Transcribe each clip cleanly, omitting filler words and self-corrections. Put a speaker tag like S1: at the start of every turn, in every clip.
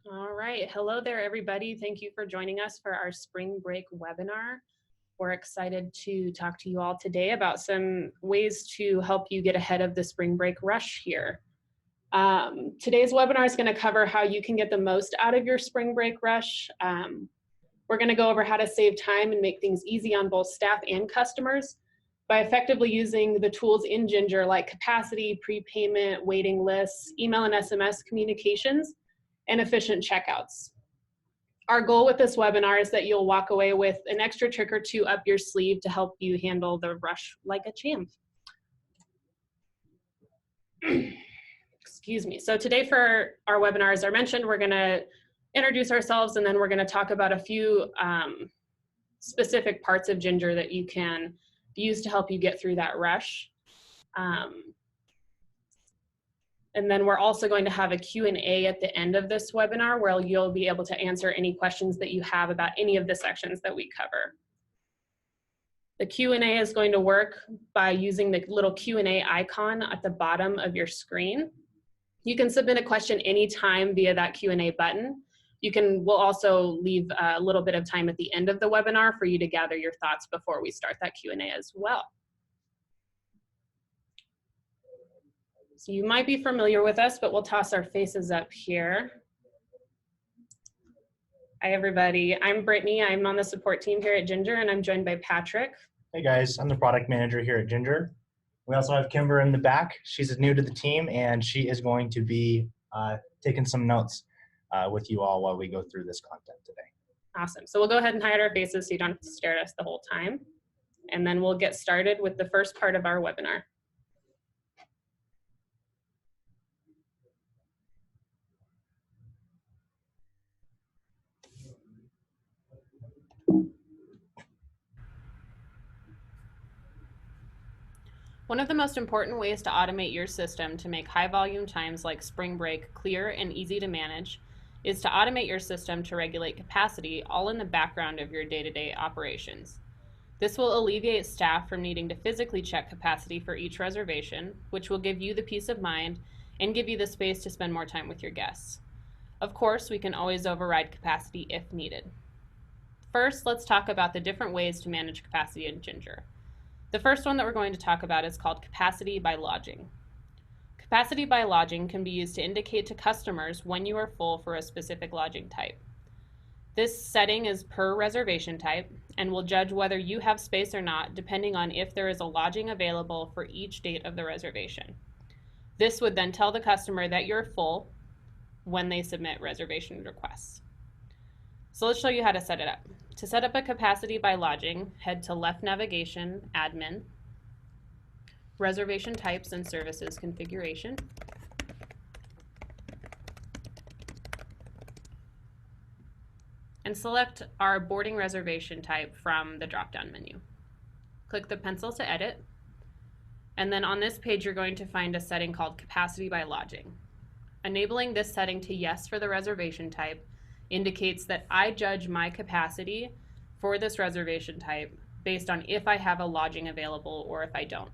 S1: All right. Hello there, everybody. Thank you for joining us for our spring break webinar. We're excited to talk to you all today about some ways to help you get ahead of the spring break rush here. Today's webinar is going to cover how you can get the most out of your spring break rush. We're going to go over how to save time and make things easy on both staff and customers by effectively using the tools in Gingr like capacity, prepayment, waiting lists, email and SMS communications, and efficient checkouts. Our goal with this webinar is that you'll walk away with an extra trick or two up your sleeve to help you handle the rush like a champ. Excuse me. So today for our webinar, as I mentioned, we're going to introduce ourselves, and then we're going to talk about a few specific parts of Gingr that you can use to help you get through that rush. And then we're also going to have a Q&A at the end of this webinar where you'll be able to answer any questions that you have about any of the sections that we cover. The Q&A is going to work by using the little Q&A icon at the bottom of your screen. You can submit a question anytime via that Q&A button. We'll also leave a little bit of time at the end of the webinar for you to gather your thoughts before we start that Q&A as well. So you might be familiar with us, but we'll toss our faces up here. Hi, everybody. I'm Brittany. I'm on the support team here at Gingr, and I'm joined by Patrick.
S2: Hey, guys. I'm the product manager here at Gingr. We also have Kimber in the back. She's new to the team, and she is going to be taking some notes with you all while we go through this content today.
S1: Awesome. So we'll go ahead and hide our faces so you don't have to stare at us the whole time. And then we'll get started with the first part of our webinar. One of the most important ways to automate your system to make high volume times like spring break clear and easy to manage is to automate your system to regulate capacity all in the background of your day-to-day operations. This will alleviate staff from needing to physically check capacity for each reservation, which will give you the peace of mind and give you the space to spend more time with your guests. Of course, we can always override capacity if needed. First, let's talk about the different ways to manage capacity in Gingr. The first one that we're going to talk about is called capacity by lodging. Capacity by lodging can be used to indicate to customers when you are full for a specific lodging type. This setting is per reservation type and will judge whether you have space or not depending on if there is a lodging available for each date of the reservation. This would then tell the customer that you're full when they submit reservation requests. So let's show you how to set it up. To set up a capacity by lodging, head to Left Navigation, Admin, Reservation Types and Services Configuration, and select our boarding reservation type from the drop-down menu. Click the pencil to edit, and then on this page you're going to find a setting called Capacity by Lodging. Enabling this setting to yes for the reservation type indicates that I judge my capacity for this reservation type based on if I have a lodging available or if I don't.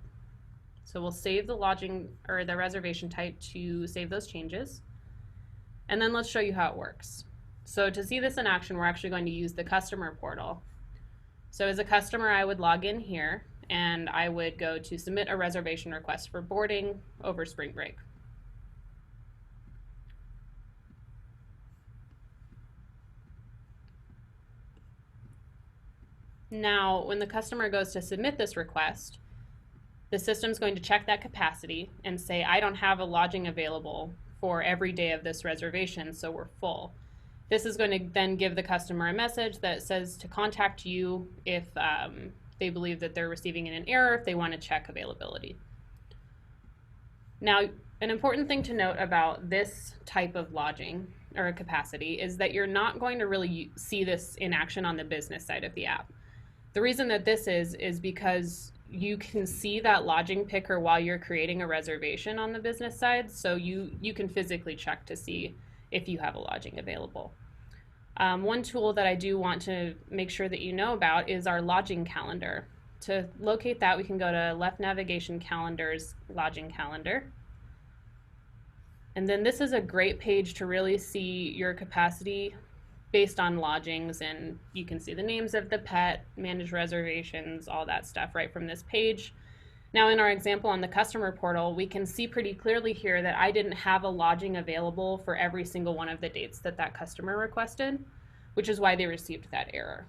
S1: So we'll save the lodging or the reservation type to save those changes. And then let's show you how it works. So to see this in action, we're actually going to use the customer portal. So as a customer, I would log in here and I would go to submit a reservation request for boarding over spring break. Now, when the customer goes to submit this request, the system's going to check that capacity and say, I don't have a lodging available for every day of this reservation, so we're full. This is going to then give the customer a message that says to contact you if they believe that they're receiving an error, if they want to check availability. Now, an important thing to note about this type of lodging or capacity is that you're not going to really see this in action on the business side of the app. The reason that this is because you can see that lodging picker while you're creating a reservation on the business side, so you can physically check to see if you have a lodging available. One tool that I do want to make sure that you know about is our lodging calendar. To locate that, we can go to Left Navigation Calendars, Lodging Calendar. And then this is a great page to really see your capacity based on lodgings, and you can see the names of the pet, manage reservations, all that stuff right from this page. Now in our example on the customer portal, we can see pretty clearly here that I didn't have a lodging available for every single one of the dates that that customer requested, which is why they received that error.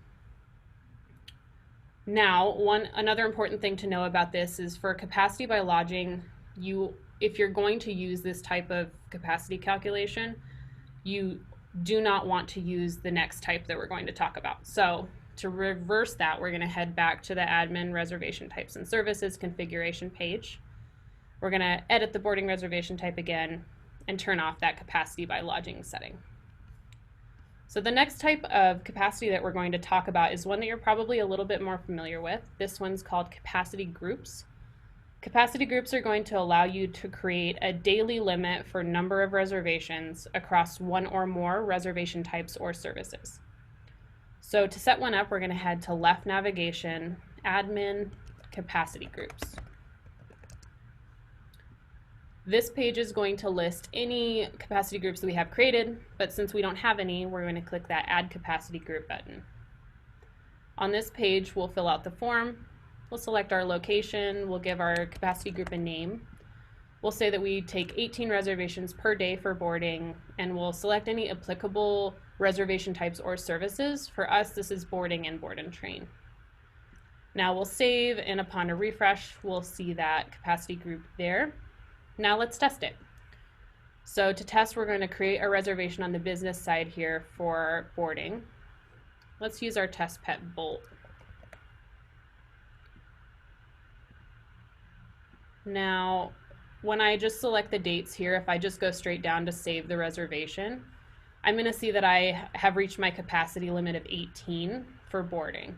S1: Now, another important thing to know about this is for capacity by lodging, if you're going to use this type of capacity calculation, you do not want to use the next type that we're going to talk about. So to reverse that, we're going to head back to the admin reservation types and services configuration page. We're going to edit the boarding reservation type again and turn off that capacity by lodging setting. So the next type of capacity that we're going to talk about is one that you're probably a little bit more familiar with. This one's called capacity groups. Capacity groups are going to allow you to create a daily limit for number of reservations across one or more reservation types or services. So to set one up, we're going to head to left navigation, admin, capacity groups. This page is going to list any capacity groups that we have created, but since we don't have any, we're going to click that Add Capacity Group button. On this page, we'll fill out the form, we'll select our location, we'll give our capacity group a name, we'll say that we take 18 reservations per day for boarding, and we'll select any applicable reservation types or services. For us, this is boarding and board and train. Now we'll save, and upon a refresh, we'll see that capacity group there. Now let's test it. So to test, we're going to create a reservation on the business side here for boarding. Let's use our test pet Bolt. Now, when I just select the dates here, if I just go straight down to save the reservation, I'm going to see that I have reached my capacity limit of 18 for boarding.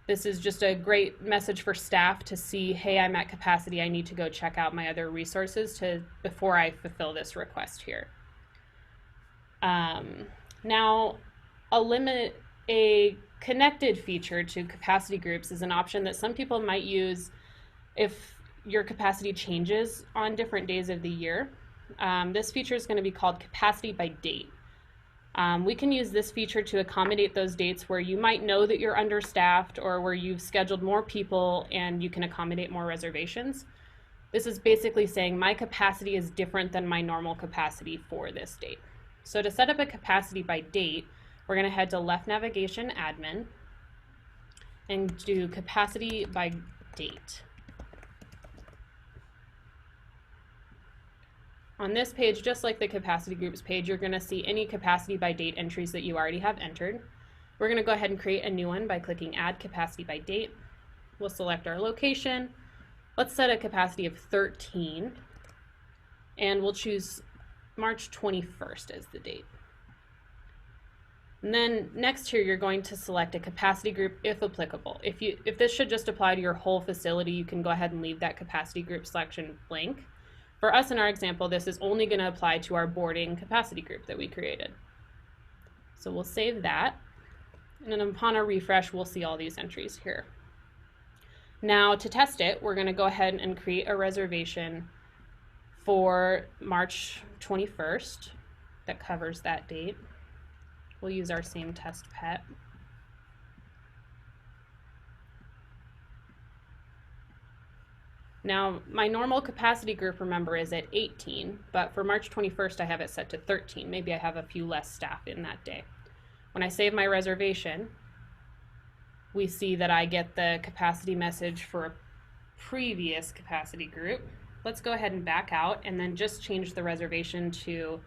S1: This is just a great message for staff to see, hey, I'm at capacity, I need to go check out my other resources before I fulfill this request here. Now, a connected feature to capacity groups is an option that some people might use if your capacity changes on different days of the year. This feature is going to be called capacity by date. We can use this feature to accommodate those dates where you might know that you're understaffed or where you've scheduled more people and you can accommodate more reservations. This is basically saying my capacity is different than my normal capacity for this date. So to set up a capacity by date, we're going to head to left navigation admin and do capacity by date. On this page, just like the capacity groups page, you're going to see any capacity by date entries that you already have entered. We're going to go ahead and create a new one by clicking Add Capacity by Date. We'll select our location. Let's set a capacity of 13, and we'll choose March 21st as the date. And then next here, you're going to select a capacity group if applicable. If this should just apply to your whole facility, you can go ahead and leave that capacity group selection blank. For us in our example, this is only going to apply to our boarding capacity group that we created. So we'll save that, and then upon a refresh, we'll see all these entries here. Now to test it, we're going to go ahead and create a reservation for March 21st that covers that date. We'll use our same test pet. Now, my normal capacity group, remember, is at 18, but for March 21st, I have it set to 13. Maybe I have a few less staff in that day. When I save my reservation, we see that I get the capacity message for a previous capacity group. Let's go ahead and back out and then just change the reservation to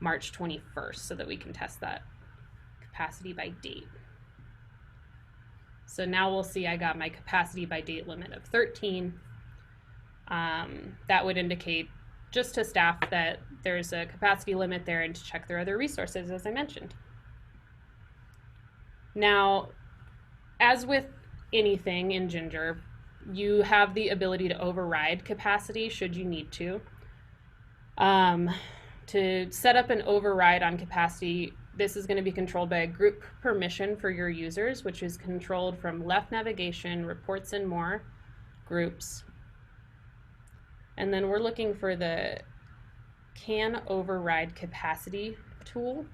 S1: March 21st so that we can test that capacity by date. So now we'll see I got my capacity by date limit of 13. That would indicate just to staff that there's a capacity limit there and to check their other resources, as I mentioned. Now, as with anything in Gingr, you have the ability to override capacity should you need to. To set up an override on capacity, this is going to be controlled by a group permission for your users, which is controlled from left navigation, reports and more, groups. And then we're looking for the can override capacity tool.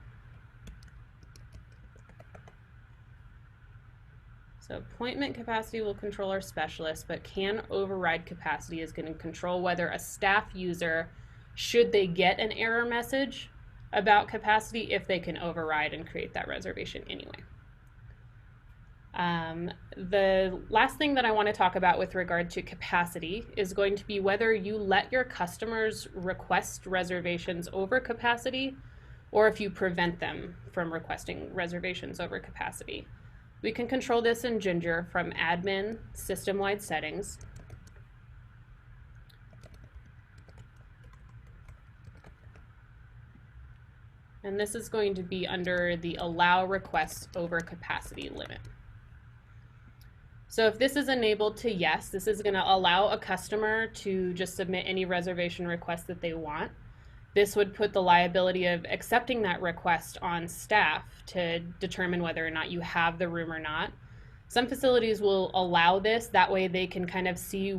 S1: So appointment capacity will control our specialist, but can override capacity is going to control whether a staff user, should they get an error message about capacity, if they can override and create that reservation anyway. The last thing that I want to talk about with regard to capacity is going to be whether you let your customers request reservations over capacity or if you prevent them from requesting reservations over capacity. We can control this in Gingr from admin system-wide settings. And this is going to be under the allow requests over capacity limit. So if this is enabled to yes, this is going to allow a customer to just submit any reservation request that they want. This would put the liability of accepting that request on staff to determine whether or not you have the room or not. Some facilities will allow this, that way they can kind of see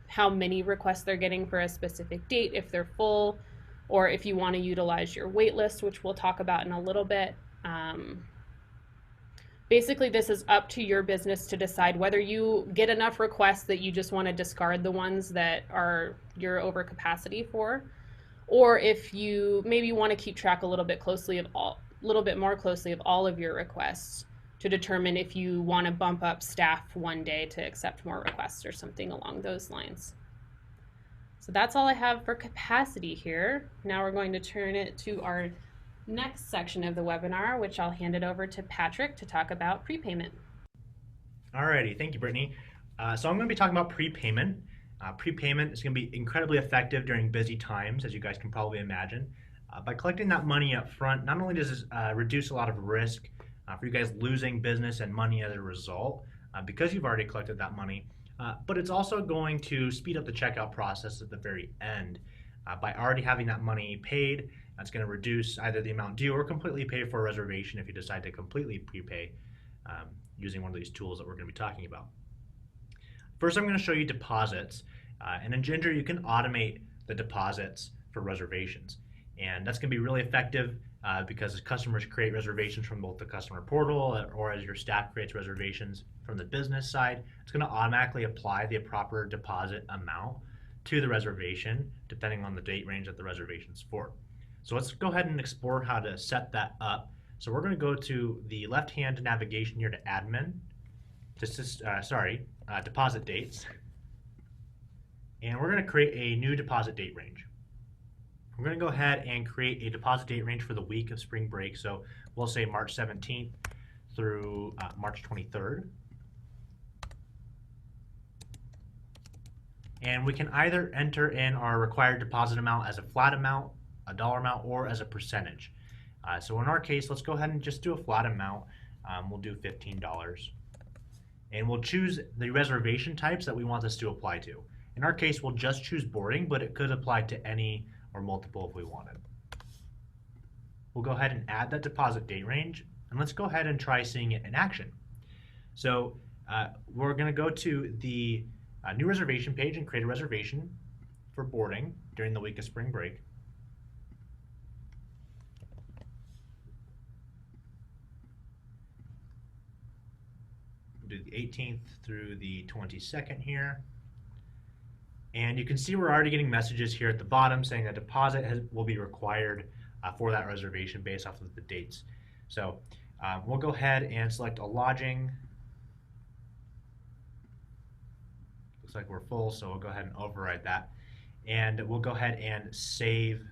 S1: how many requests they're getting for a specific date, if they're full, or if you want to utilize your waitlist, which we'll talk about in a little bit. Basically, this is up to your business to decide whether you get enough requests that you just want to discard the ones that are your over capacity for, or if you maybe want to keep track a little bit more closely of all of your requests to determine if you want to bump up staff one day to accept more requests or something along those lines. So that's all I have for capacity here. Now we're going to turn it to our next section of the webinar, which I'll hand it over to Patrick to talk about prepayment.
S2: Alrighty, thank you, Brittany. So I'm going to be talking about prepayment. Prepayment is going to be incredibly effective during busy times, as you guys can probably imagine. By collecting that money up front, not only does this reduce a lot of risk for you guys losing business and money as a result, because you've already collected that money, but it's also going to speed up the checkout process at the very end. By already having that money paid, that's going to reduce either the amount due or completely pay for a reservation if you decide to completely prepay using one of these tools that we're going to be talking about. First, I'm going to show you deposits. And in Gingr, you can automate the deposits for reservations. And that's going to be really effective because as customers create reservations from both the customer portal or as your staff creates reservations from the business side, it's going to automatically apply the proper deposit amount to the reservation depending on the date range that the reservation's for. So let's go ahead and explore how to set that up. So we're going to go to the left-hand navigation here to admin, deposit dates, and we're going to create a new deposit date range. We're going to go ahead and create a deposit date range for the week of spring break. So we'll say March 17th through March 23rd. And we can either enter in our required deposit amount as a flat amount, a dollar amount, or as a percentage. So in our case, let's go ahead and just do a flat amount. We'll do $15. And we'll choose the reservation types that we want this to apply to. In our case, we'll just choose boarding, but it could apply to any or multiple if we wanted. We'll go ahead and add that deposit date range, and let's go ahead and try seeing it in action. So we're going to go to the new reservation page and create a reservation for boarding during the week of spring break. We'll do the 18th through the 22nd here. And you can see we're already getting messages here at the bottom saying that deposit will be required for that reservation based off of the dates. So we'll go ahead and select a lodging. Looks like we're full, so we'll go ahead and override that. And we'll go ahead and save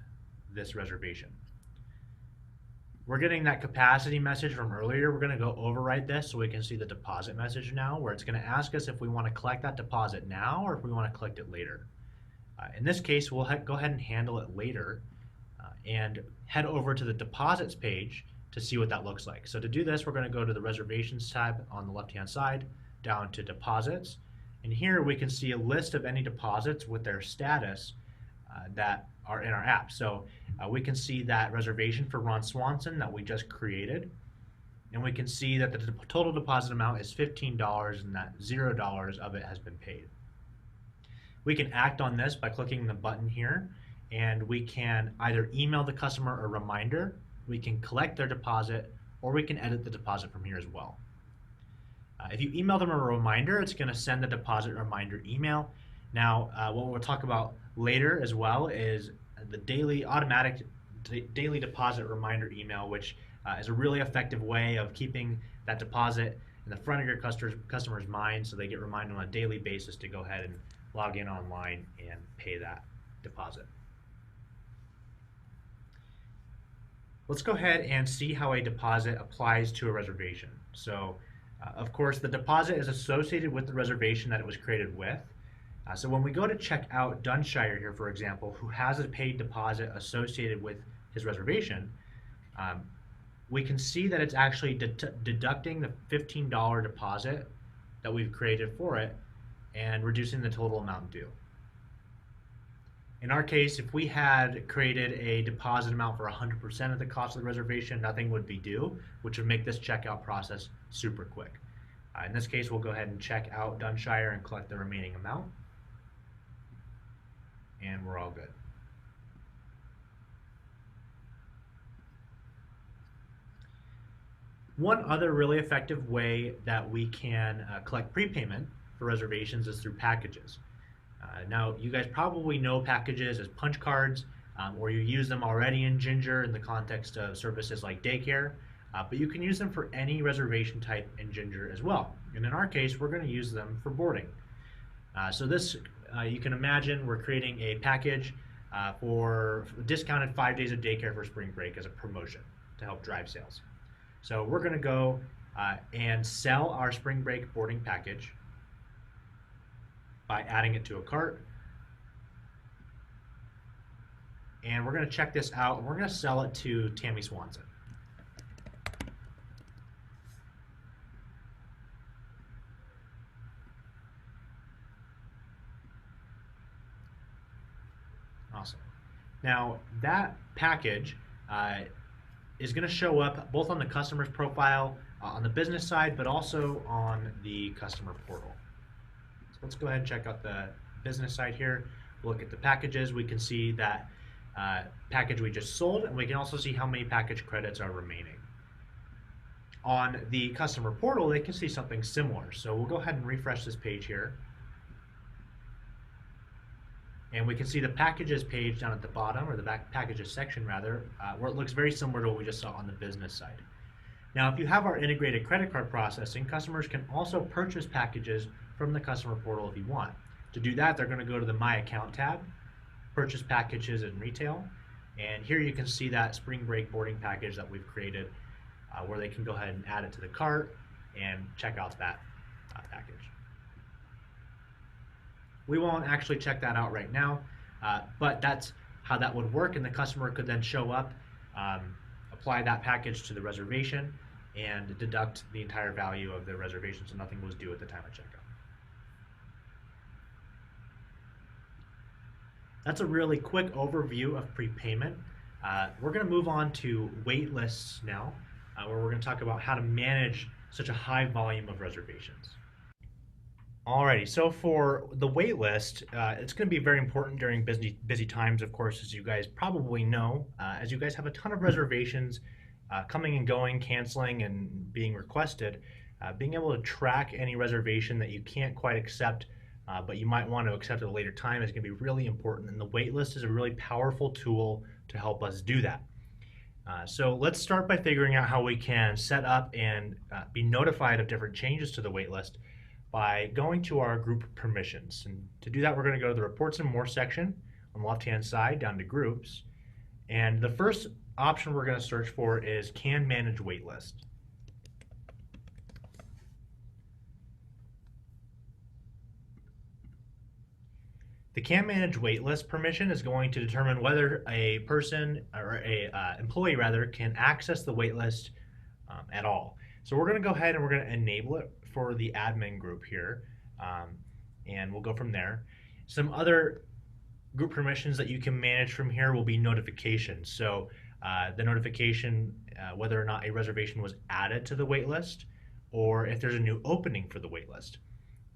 S2: this reservation. We're getting that capacity message from earlier. We're going to go override this so we can see the deposit message now, where it's going to ask us if we want to collect that deposit now or if we want to collect it later. In this case, we'll go ahead and handle it later and head over to the deposits page to see what that looks like. So to do this, we're going to go to the reservations tab on the left-hand side, down to deposits. And here we can see a list of any deposits with their status that are in our app. So we can see that reservation for Ron Swanson that we just created, and we can see that the total deposit amount is $15 and that $0 of it has been paid.
S3: We can act on this by clicking the button here, and we can either email the customer a reminder, we can collect their deposit, or we can edit the deposit from here as well. If you email them a reminder, it's going to send the deposit reminder email. Now, what we'll talk about later as well is the automatic daily deposit reminder email, which is a really effective way of keeping that deposit in the front of your customer's mind, so they get reminded on a daily basis to go ahead and log in online and pay that deposit. Let's go ahead and see how a deposit applies to a reservation. So, of course, the deposit is associated with the reservation that it was created with. So when we go to check out Dunshire here, for example, who has a paid deposit associated with his reservation, we can see that it's actually deducting the $15 deposit that we've created for it and reducing the total amount due. In our case, if we had created a deposit amount for 100% of the cost of the reservation, nothing would be due, which would make this checkout process super quick. In this case, we'll go ahead and check out Dunshire and collect the remaining amount. And we're all good. One other really effective way that we can collect prepayment for reservations is through packages. Now, you guys probably know packages as punch cards, or you use them already in Gingr in the context of services like daycare, but you can use them for any reservation type in Gingr as well. And in our case, we're going to use them for boarding. So this, you can imagine we're creating a package for discounted 5 days of daycare for spring break as a promotion to help drive sales. So we're going to go and sell our spring break boarding package by adding it to a cart. And we're going to check this out, and we're going to sell it to Tammy Swanson. Awesome. Now, that package is going to show up both on the customer's profile, on the business side, but also on the customer portal. So let's go ahead and check out the business side here. Look at the packages. We can see that package we just sold, and we can also see how many package credits are remaining. On the customer portal, they can see something similar. So we'll go ahead and refresh this page here. And we can see the packages page down at the bottom, or the back packages section rather, where it looks very similar to what we just saw on the business side. Now, if you have our integrated credit card processing, customers can also purchase packages from the customer portal if you want. To do that, they're going to go to the My Account tab, purchase packages in retail, and here you can see that spring break boarding package that we've created, where they can go ahead and add it to the cart and check out that package. We won't actually check that out right now, but that's how that would work, and the customer could then show up, apply that package to the reservation, and deduct the entire value of the reservation, so nothing was due at the time of checkout. That's a really quick overview of prepayment. We're going to move on to wait lists now, where we're going to talk about how to manage such a high volume of reservations. Alrighty, so for the wait list, it's going to be very important during busy times, of course, as you guys probably know, as you guys have a ton of reservations coming and going, canceling, and being requested. Being able to track any reservation that you can't quite accept, but you might want to accept at a later time, is going to be really important, and the wait list is a really powerful tool to help us do that. So let's start by figuring out how we can set up and be notified of different changes to the wait list by going to our group permissions. And to do that, we're going to go to the Reports and More section on the left-hand side, down to Groups. And the first option we're going to search for is Can Manage Waitlist. The Can Manage Waitlist permission is going to determine whether a person, or a employee rather, can access the waitlist at all. So we're going to go ahead and we're going to enable it for the admin group here, and we'll go from there. Some other group permissions that you can manage from here will be notifications. So the notification, whether or not a reservation was added to the waitlist, or if there's a new opening for the waitlist.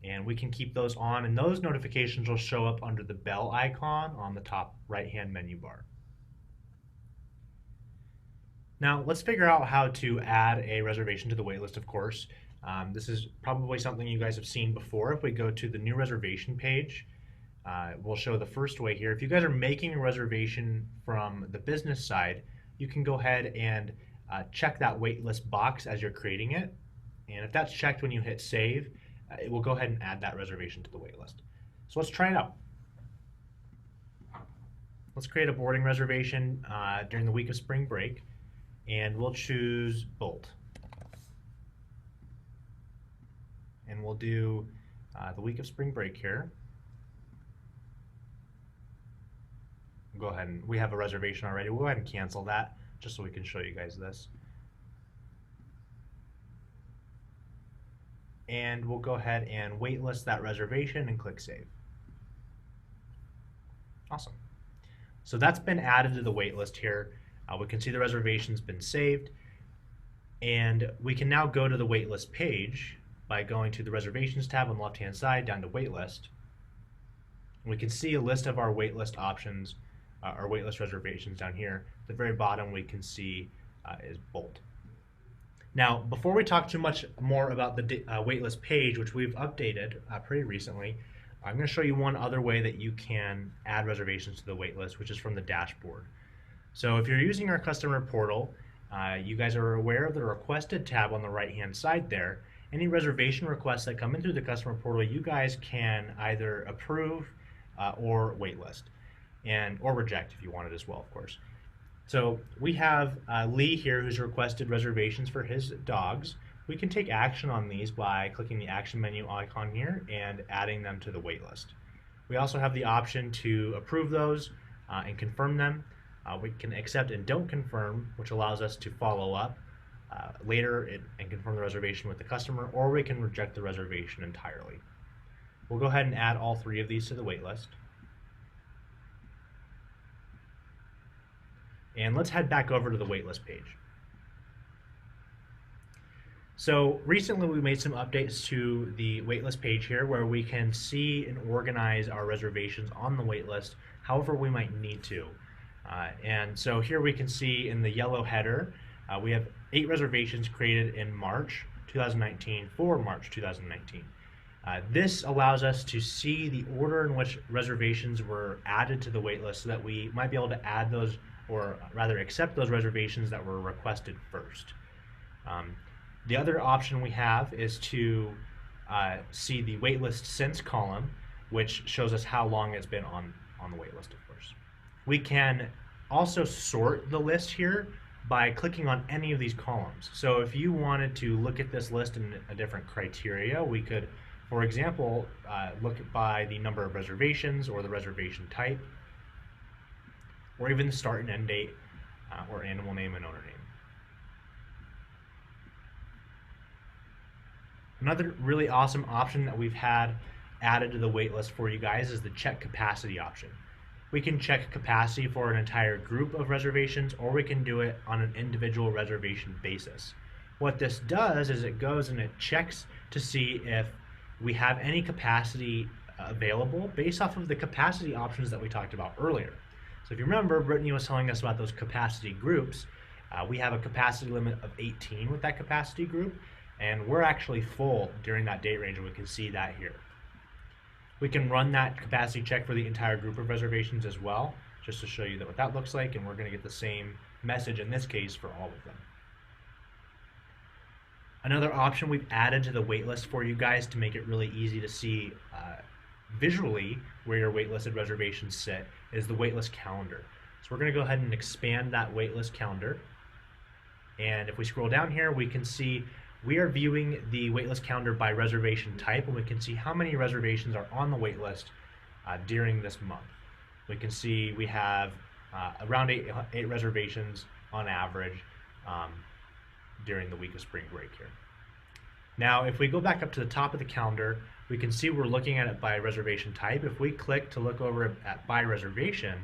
S3: And we can keep those on, and those notifications will show up under the bell icon on the top right-hand menu bar. Now, let's figure out how to add a reservation to the waitlist, of course. This is probably something you guys have seen before. If we go to the new reservation page, we'll show the first way here. If you guys are making a reservation from the business side, you can go ahead and check that waitlist box as you're creating it. And if that's checked when you hit save, it will go ahead and add that reservation to the waitlist. So let's try it out. Let's create a boarding reservation during the week of spring break, and we'll choose Bolt. And we'll do the week of spring break here. Go ahead and we have a reservation already. We'll go ahead and cancel that just so we can show you guys this. And we'll go ahead and waitlist that reservation and click save. Awesome. So that's been added to the waitlist here. We can see the reservation's been saved, and we can now go to the waitlist page by going to the reservations tab on the left hand side down to waitlist. We can see a list of our waitlist options, our waitlist reservations down here. At the very bottom we can see is Bolt. Now, before we talk too much more about the waitlist page, which we've updated pretty recently, I'm going to show you one other way that you can add reservations to the waitlist, which is from the dashboard. So if you're using our customer portal, you guys are aware of the requested tab on the right-hand side there. Any reservation requests that come in through the customer portal, you guys can either approve or waitlist, or reject if you want it as well, of course. So we have Lee here who's requested reservations for his dogs. We can take action on these by clicking the action menu icon here and adding them to the waitlist. We also have the option to approve those and confirm them. We can accept and don't confirm, which allows us to follow up later and confirm the reservation with the customer, or we can reject the reservation entirely. We'll go ahead and add all three of these to the waitlist. And let's head back over to the waitlist page. So recently we made some updates to the waitlist page here where we can see and organize our reservations on the waitlist however we might need to. And so here we can see in the yellow header, we have 8 reservations created in March 2019 for March 2019. This allows us to see the order in which reservations were added to the waitlist so that we might be able to add those, or rather accept those reservations that were requested first. The other option we have is to see the waitlist since column, which shows us how long it's been on the waitlist, of course. We can also sort the list here by clicking on any of these columns. So if you wanted to look at this list in a different criteria, we could, for example, look by the number of reservations or the reservation type, or even the start and end date, or animal name and owner name. Another really awesome option that we've had added to the waitlist for you guys is the check capacity option. We can check capacity for an entire group of reservations, or we can do it on an individual reservation basis. What this does is it goes and it checks to see if we have any capacity available based off of the capacity options that we talked about earlier. So if you remember, Brittany was telling us about those capacity groups. We have a capacity limit of 18 with that capacity group, and we're actually full during that date range, and we can see that here. We can run that capacity check for the entire group of reservations as well, just to show you what that looks like, and we're going to get the same message in this case for all of them. Another option we've added to the waitlist for you guys to make it really easy to see visually where your waitlisted reservations sit is the waitlist calendar. So we're going to go ahead and expand that waitlist calendar, and if we scroll down here, we can see we are viewing the waitlist calendar by reservation type, and we can see how many reservations are on the waitlist during this month. We can see we have around eight reservations on average during the week of spring break here. Now, if we go back up to the top of the calendar, we can see we're looking at it by reservation type. If we click to look over at by reservation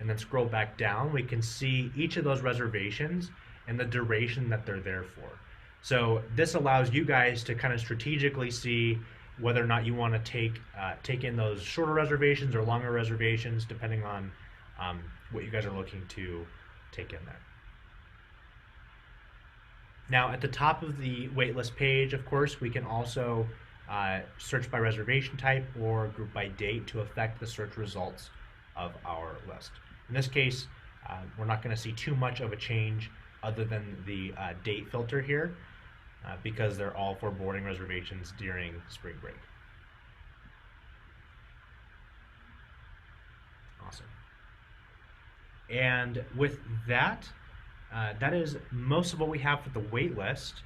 S3: and then scroll back down, we can see each of those reservations and the duration that they're there for. So this allows you guys to kind of strategically see whether or not you want to take in those shorter reservations or longer reservations, depending on what you guys are looking to take in there. Now, at the top of the waitlist page, of course, we can also search by reservation type or group by date to affect the search results of our list. In this case, we're not going to see too much of a change other than the date filter here, because they're all for boarding reservations during spring break. Awesome. And with that, that is most of what we have for the wait list.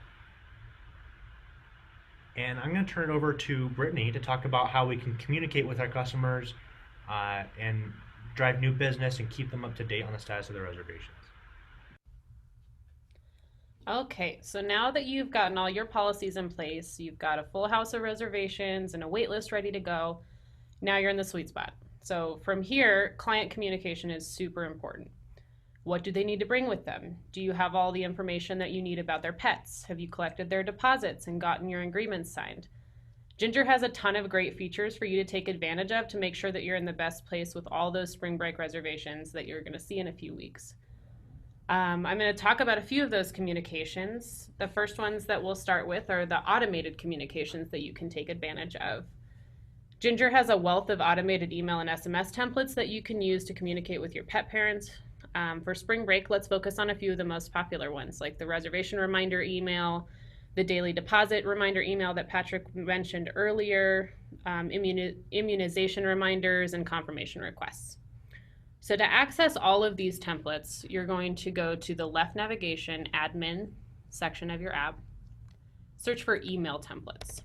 S3: And I'm going to turn it over to Brittany to talk about how we can communicate with our customers and drive new business and keep them up to date on the status of their reservations.
S1: Okay, so now that you've gotten all your policies in place, you've got a full house of reservations and a wait list ready to go, now you're in the sweet spot. So from here, client communication is super important. What do they need to bring with them? Do you have all the information that you need about their pets? Have you collected their deposits and gotten your agreements signed? Gingr has a ton of great features for you to take advantage of to make sure that you're in the best place with all those spring break reservations that you're going to see in a few weeks. I'm going to talk about a few of those communications. The first ones that we'll start with are the automated communications that you can take advantage of. Gingr has a wealth of automated email and SMS templates that you can use to communicate with your pet parents. For spring break, let's focus on a few of the most popular ones, like the reservation reminder email, the daily deposit reminder email that Patrick mentioned earlier, immunization reminders, and confirmation requests. So to access all of these templates, you're going to go to the left navigation admin section of your app, search for email templates.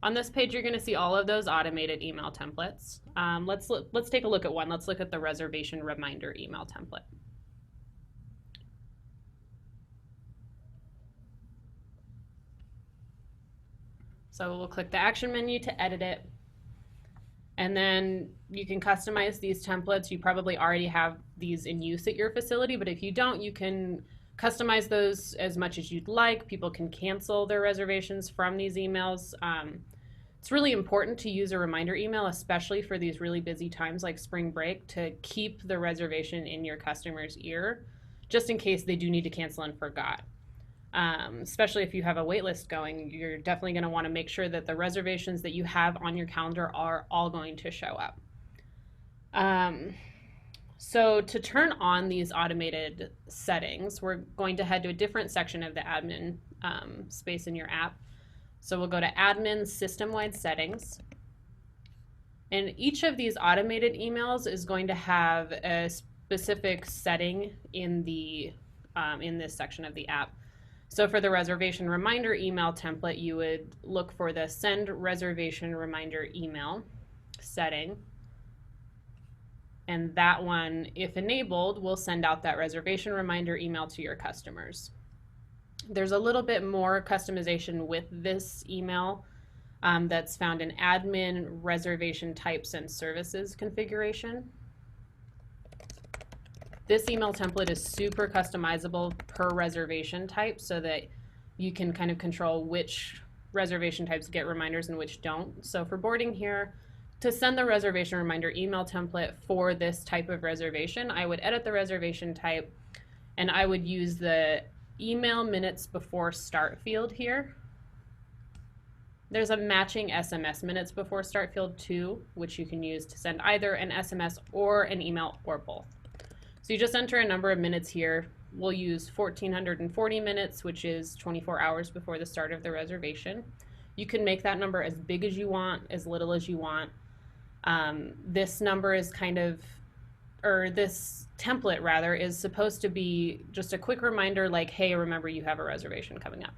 S1: On this page, you're going to see all of those automated email templates. Let's take a look at one. Let's look at the reservation reminder email template. So we'll click the action menu to edit it. And then you can customize these templates. You probably already have these in use at your facility, but if you don't, you can customize those as much as you'd like. People can cancel their reservations from these emails. It's really important to use a reminder email, especially for these really busy times like spring break, to keep the reservation in your customer's ear, just in case they do need to cancel and forgot. Especially if you have a wait list going, you're definitely going to want to make sure that the reservations that you have on your calendar are all going to show up. So to turn on these automated settings, we're going to head to a different section of the admin space in your app. So we'll go to admin system-wide settings. And each of these automated emails is going to have a specific setting in this section of the app. So for the reservation reminder email template, you would look for the send reservation reminder email setting. And that one, if enabled, will send out that reservation reminder email to your customers. There's a little bit more customization with this email that's found in admin reservation types and services configuration. This email template is super customizable per reservation type so that you can kind of control which reservation types get reminders and which don't. So for boarding here, to send the reservation reminder email template for this type of reservation, I would edit the reservation type and I would use the email minutes before start field here. There's a matching SMS minutes before start field too, which you can use to send either an SMS or an email or both. So you just enter a number of minutes here. We'll use 1440 minutes, which is 24 hours before the start of the reservation. You can make that number as big as you want, as little as you want. This number is this template rather is supposed to be just a quick reminder like, hey, remember you have a reservation coming up.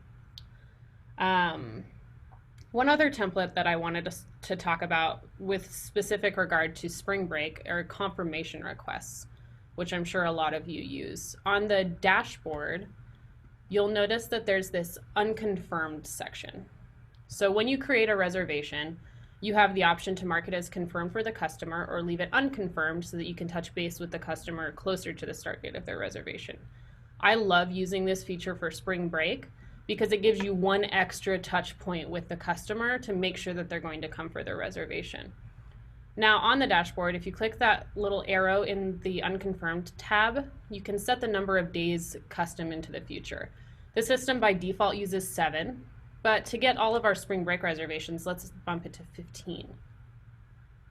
S1: One other template that I wanted to talk about with specific regard to spring break are confirmation requests, which I'm sure a lot of you use. On the dashboard, you'll notice that there's this unconfirmed section. So when you create a reservation, you have the option to mark it as confirmed for the customer or leave it unconfirmed so that you can touch base with the customer closer to the start date of their reservation. I love using this feature for spring break because it gives you one extra touch point with the customer to make sure that they're going to come for their reservation. Now on the dashboard, if you click that little arrow in the unconfirmed tab, you can set the number of days custom into the future. The system by default uses 7, but to get all of our spring break reservations, let's bump it to 15.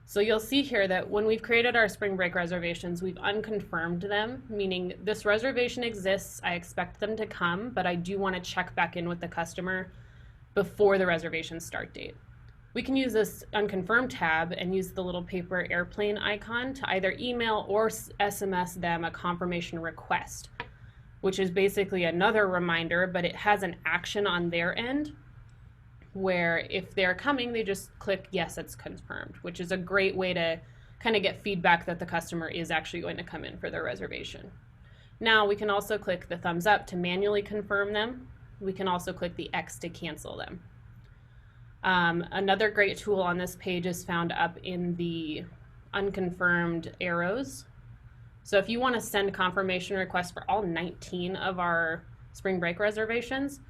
S1: So you'll see here that when we've created our spring break reservations, we've unconfirmed them, meaning this reservation exists, I expect them to come, but I do want to check back in with the customer before the reservation start date. We can use this unconfirmed tab and use the little paper airplane icon to either email or SMS them a confirmation request, which is basically another reminder, but it has an action on their end where if they're coming, they just click yes, it's confirmed, which is a great way to kind of get feedback that the customer is actually going to come in for their reservation. Now we can also click the thumbs up to manually confirm them. We can also click the X to cancel them. Another great tool on this page is found up in the unconfirmed arrows. So if you want to send confirmation requests for all 19 of our spring break reservations,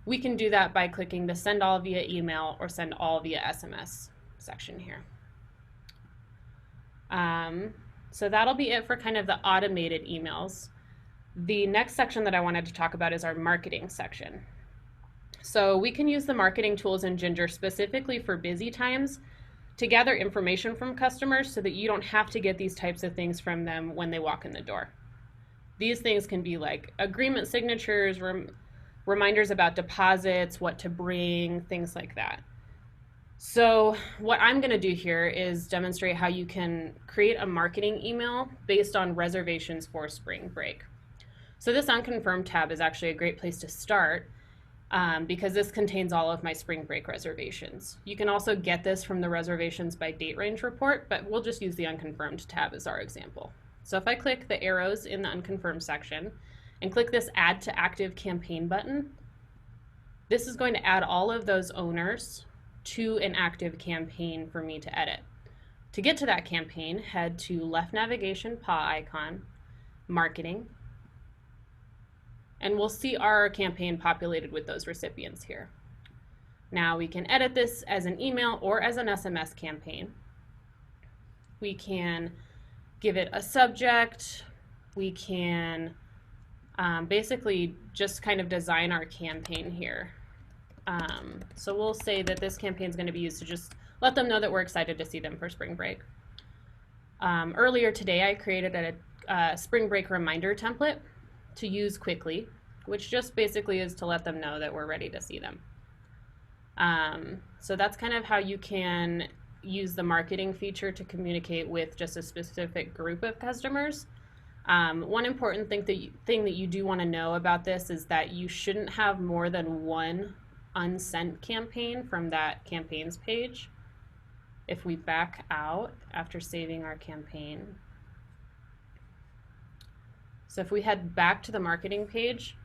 S1: we can do that by clicking the send all via email or send all via SMS section here. So that'll be it for kind of the automated emails. The next section that I wanted to talk about is our marketing section. So we can use the marketing tools in Gingr specifically for busy times to gather information from customers so that you don't have to get these types of things from them when they walk in the door. These things can be like agreement signatures, reminders about deposits, what to bring, things like that. So what I'm going to do here is demonstrate how you can create a marketing email based on reservations for spring break. So this unconfirmed tab is actually a great place to start because this contains all of my spring break reservations. You can also get this from the reservations by date range report, but we'll just use the unconfirmed tab as our example. So if I click the arrows in the unconfirmed section and click this add to active campaign button, this is going to add all of those owners to an active campaign for me to edit. To get to that campaign, head to left navigation paw icon, marketing, and we'll see our campaign populated with those recipients here. Now we can edit this as an email or as an SMS campaign. We can give it a subject. We can basically just kind of design our campaign here. So we'll say that this campaign is going to be used to just let them know that we're excited to see them for spring break. Earlier today I created a spring break reminder template to use quickly, which just basically is to let them know that we're ready to see them. So that's kind of how you can use the marketing feature to communicate with just a specific group of customers. One important thing that you do want to know about this is that you shouldn't have more than one unsent campaign from that campaigns page. If we back out after saving our campaign, so if we head back to the marketing page,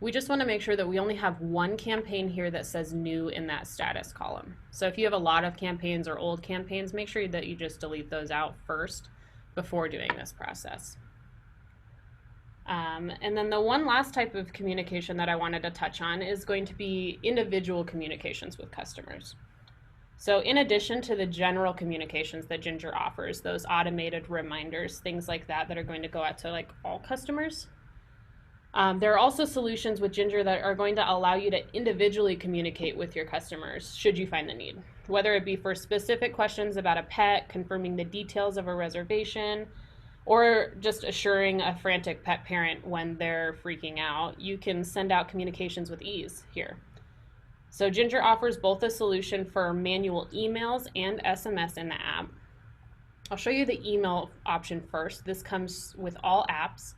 S1: we just want to make sure that we only have one campaign here that says new in that status column. So if you have a lot of campaigns or old campaigns, make sure that you just delete those out first before doing this process. And then the one last type of communication that I wanted to touch on is going to be individual communications with customers. So in addition to the general communications that Gingr offers, those automated reminders, things like that that are going to go out to like all customers, there are also solutions with Gingr that are going to allow you to individually communicate with your customers should you find the need, whether it be for specific questions about a pet, confirming the details of a reservation, or just assuring a frantic pet parent when they're freaking out. You can send out communications with ease here. So Gingr offers both a solution for manual emails and SMS in the app. I'll show you the email option first. This comes with all apps.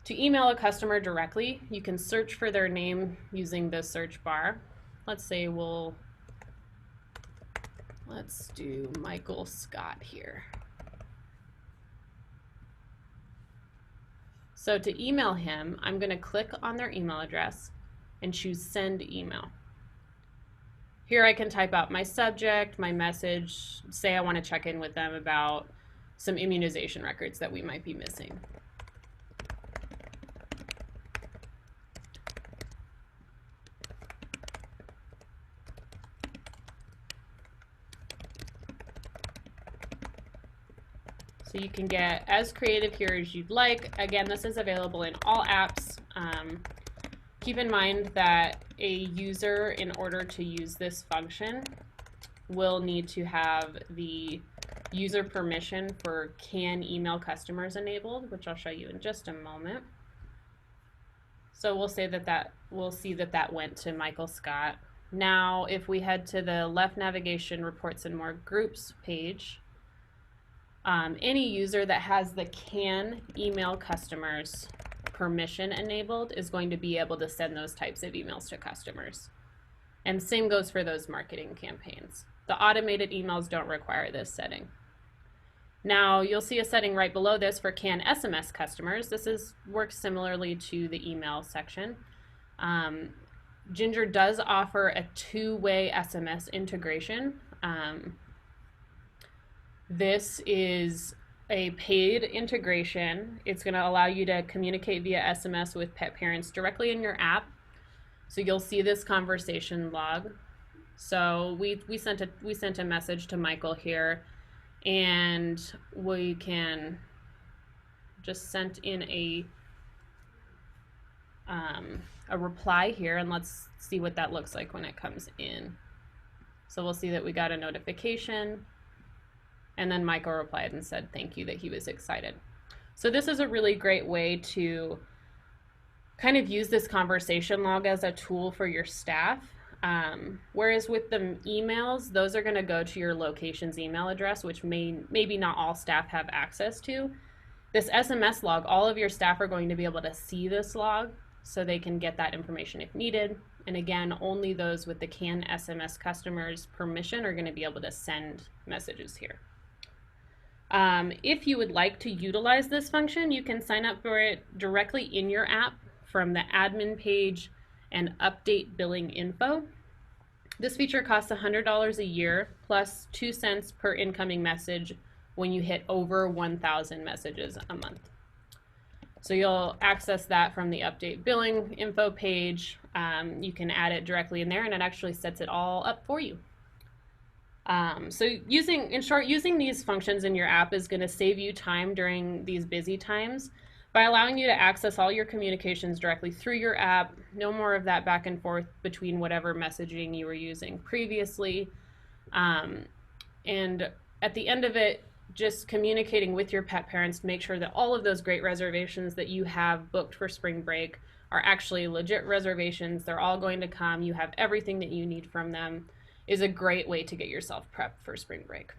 S1: To email a customer directly, you can search for their name using the search bar. Let's say let's do Michael Scott here. So to email him, I'm going to click on their email address and choose send email. Here I can type out my subject, my message, say I want to check in with them about some immunization records that we might be missing. So you can get as creative here as you'd like. Again, this is available in all apps. Keep in mind that a user, in order to use this function, will need to have the user permission for can email customers enabled, which I'll show you in just a moment. So we'll say that we'll see that that went to Michael Scott. Now, if we head to the left navigation reports and more groups page, any user that has the can email customers permission enabled is going to be able to send those types of emails to customers. And same goes for those marketing campaigns. The automated emails don't require this setting. Now you'll see a setting right below this for can SMS customers. This works similarly to the email section. Gingr does offer a two-way SMS integration. This is a paid integration. It's going to allow you to communicate via SMS with pet parents directly in your app. So you'll see this conversation log. So we sent a message to Michael here, and we can just send in a reply here, and let's see what that looks like when it comes in. So we'll see that we got a notification, and then Michael replied and said thank you, that he was excited. So this is a really great way to kind of use this conversation log as a tool for your staff. Whereas with the emails, those are going to go to your location's email address, which maybe not all staff have access to. This SMS log, all of your staff are going to be able to see this log so they can get that information if needed. And again, only those with the can SMS customers permission are going to be able to send messages here. If you would like to utilize this function, you can sign up for it directly in your app from the admin page and update billing info. This feature costs $100 a year plus 2 cents per incoming message when you hit over 1,000 messages a month. So you'll access that from the update billing info page. You can add it directly in there, and it actually sets it all up for you. So in short, using these functions in your app is going to save you time during these busy times by allowing you to access all your communications directly through your app. No more of that back and forth between whatever messaging you were using previously. And at the end of it, just communicating with your pet parents to make sure that all of those great reservations that you have booked for spring break are actually legit reservations. They're all going to come. You have everything that you need from them, is a great way to get yourself prepped for spring break.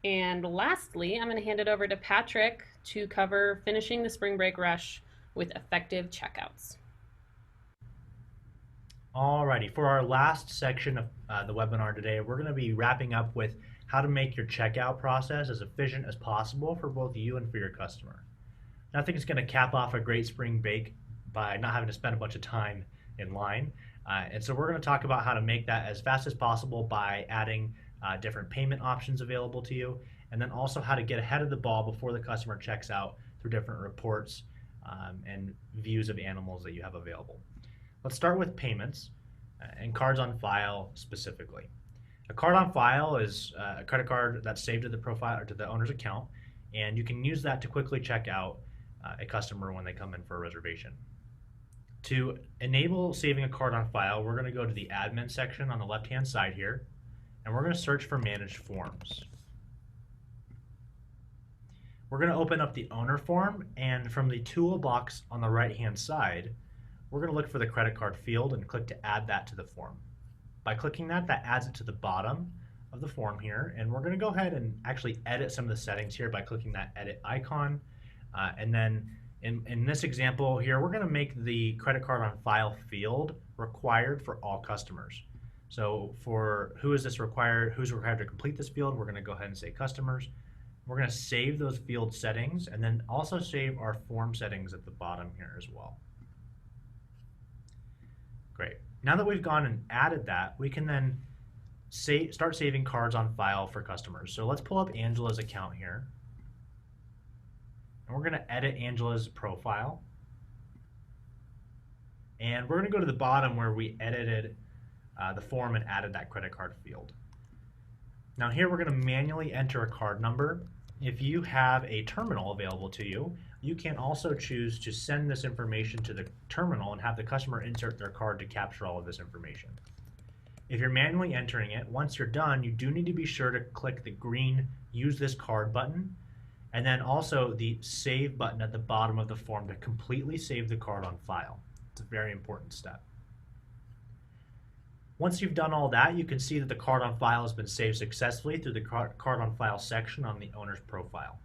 S1: And lastly, I'm going to hand it over to Patrick to cover finishing the spring break rush with effective checkouts.
S3: Alrighty, for our last section of the webinar today, we're going to be wrapping up with how to make your checkout process as efficient as possible for both you and for your customer. Nothing is going to cap off a great spring break by not having to spend a bunch of time in line. And so we're going to talk about how to make that as fast as possible by adding different payment options available to you, and then also how to get ahead of the ball before the customer checks out through different reports and views of animals that you have available. Let's start with payments and cards on file specifically. A card on file is a credit card that's saved to the profile or to the owner's account, and you can use that to quickly check out a customer when they come in for a reservation. To enable saving a card on file, we're going to go to the admin section on the left-hand side here, and we're going to search for manage forms. We're going to open up the owner form, and from the toolbox on the right-hand side, we're going to look for the credit card field and click to add that to the form. By clicking that, that adds it to the bottom of the form here, and we're going to go ahead and actually edit some of the settings here by clicking that edit icon. And then in this example here, we're going to make the credit card on file field required for all customers. So for who's required to complete this field, we're going to go ahead and say customers. We're going to save those field settings and then also save our form settings at the bottom here as well. Great. Now that we've gone and added that, we can then start saving cards on file for customers. So let's pull up Angela's account here. And we're going to edit Angela's profile. And we're going to go to the bottom where we edited the form and added that credit card field. Now here we're going to manually enter a card number If you have a terminal available to you, you can also choose to send this information to the terminal and have the customer insert their card to capture all of this information. If you're manually entering it, once you're done, you do need to be sure to click the green Use This Card button, and then also the Save button at the bottom of the form to completely save the card on file. It's a very important step. Once you've done all that, you can see that the card on file has been saved successfully through the card on file section on the owner's profile.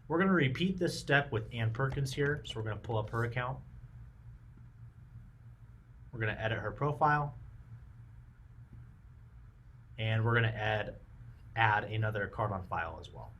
S3: We're going to repeat this step with Ann Perkins here, so we're going to pull up her account. We're going to edit her profile, and we're going to add another card on file as well.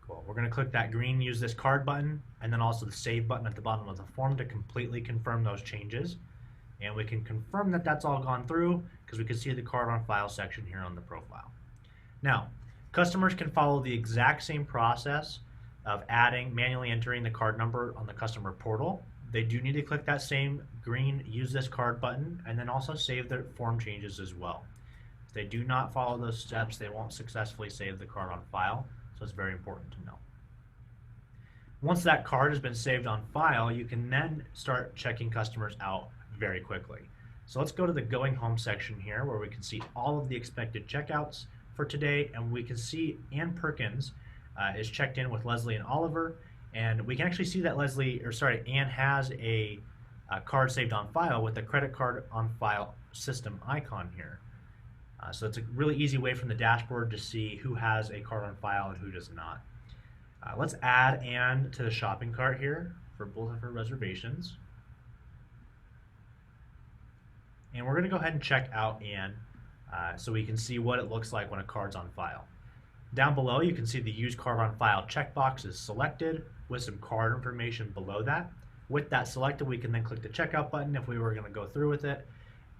S3: Cool. We're going to click that green Use This Card button, and then also the Save button at the bottom of the form to completely confirm those changes. And we can confirm that that's all gone through because we can see the card on file section here on the profile. Now, customers can follow the exact same process of manually entering the card number on the customer portal. They do need to click that same green Use This Card button and then also save their form changes as well. If they do not follow those steps, they won't successfully save the card on file, so it's very important to know. Once that card has been saved on file, you can then start checking customers out very quickly. So let's go to the Going Home section here where we can see all of the expected checkouts for today, and we can see Ann Perkins is checked in with Leslie and Oliver, and we can actually see that Ann has a card saved on file with the credit card on file system icon here. So it's a really easy way from the dashboard to see who has a card on file and who does not. Let's add Ann to the shopping cart here for both of her reservations. And we're going to go ahead and check out Ann so we can see what it looks like when a card's on file. Down below, you can see the Use Card on File checkbox is selected with some card information below that. With that selected, we can then click the Checkout button if we were going to go through with it.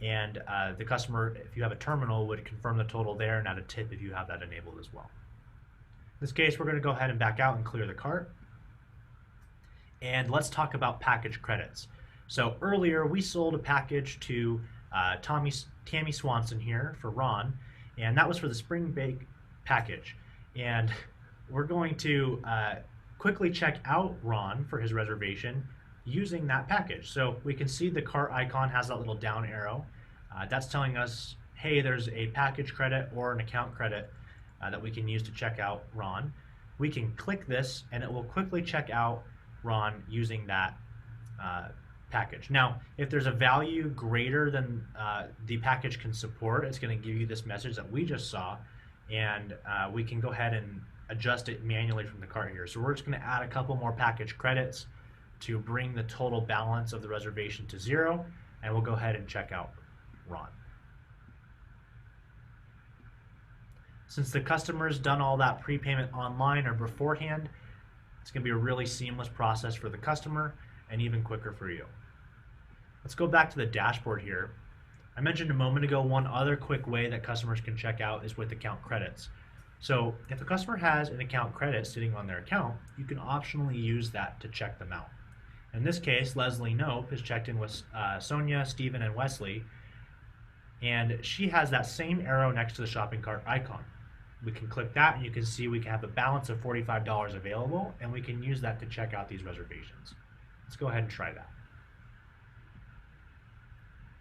S3: And the customer, if you have a terminal, would confirm the total there and add a tip if you have that enabled as well. In this case, we're going to go ahead and back out and clear the cart. And let's talk about package credits. So earlier, we sold a package to Tammy Swanson here for Ron, and that was for the spring bake package. And we're going to quickly check out Ron for his reservation using that package. So we can see the cart icon has that little down arrow. That's telling us, hey, there's a package credit or an account credit that we can use to check out Ron. We can click this and it will quickly check out Ron using that package. Now, if there's a value greater than the package can support, it's going to give you this message that we just saw, and we can go ahead and adjust it manually from the cart here. So we're just going to add a couple more package credits to bring the total balance of the reservation to 0, and we'll go ahead and check out Ron. Since the customer's done all that prepayment online or beforehand, it's going to be a really seamless process for the customer and even quicker for you. Let's go back to the dashboard here. I mentioned a moment ago one other quick way that customers can check out is with account credits. So if a customer has an account credit sitting on their account, you can optionally use that to check them out. In this case, Leslie Nope is checked in with Sonia, Stephen, and Wesley, and she has that same arrow next to the shopping cart icon. We can click that and you can see we can have a balance of $45 available, and we can use that to check out these reservations. Let's go ahead and try that.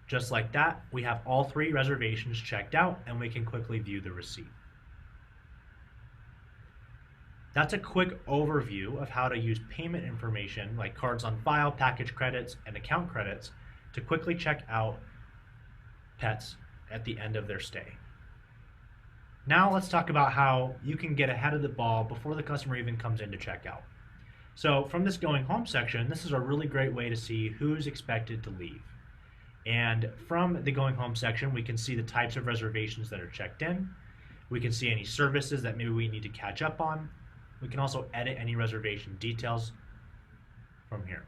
S3: Just like that, we have all 3 reservations checked out and we can quickly view the receipt. That's a quick overview of how to use payment information like cards on file, package credits, and account credits to quickly check out pets at the end of their stay. Now let's talk about how you can get ahead of the ball before the customer even comes in to check out. So from this Going Home section, this is a really great way to see who's expected to leave. And from the Going Home section, we can see the types of reservations that are checked in. We can see any services that maybe we need to catch up on. We can also edit any reservation details from here.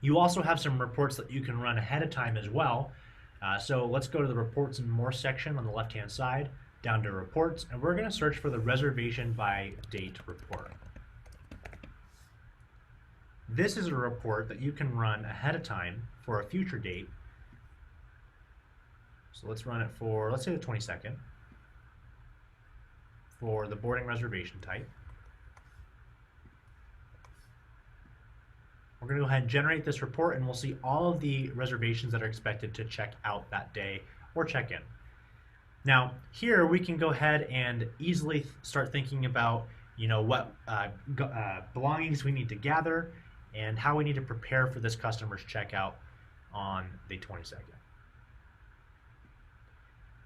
S3: You also have some reports that you can run ahead of time as well. So let's go to the Reports and More section on the left-hand side. down to reports, and we're going to search for the reservation by date report. This is a report that you can run ahead of time for a future date. So let's run it for, let's say the 22nd, for the boarding reservation type. We're going to go ahead and generate this report, and we'll see all of the reservations that are expected to check out that day or check in. Now, here we can go ahead and easily start thinking about, what belongings we need to gather and how we need to prepare for this customer's checkout on the 22nd.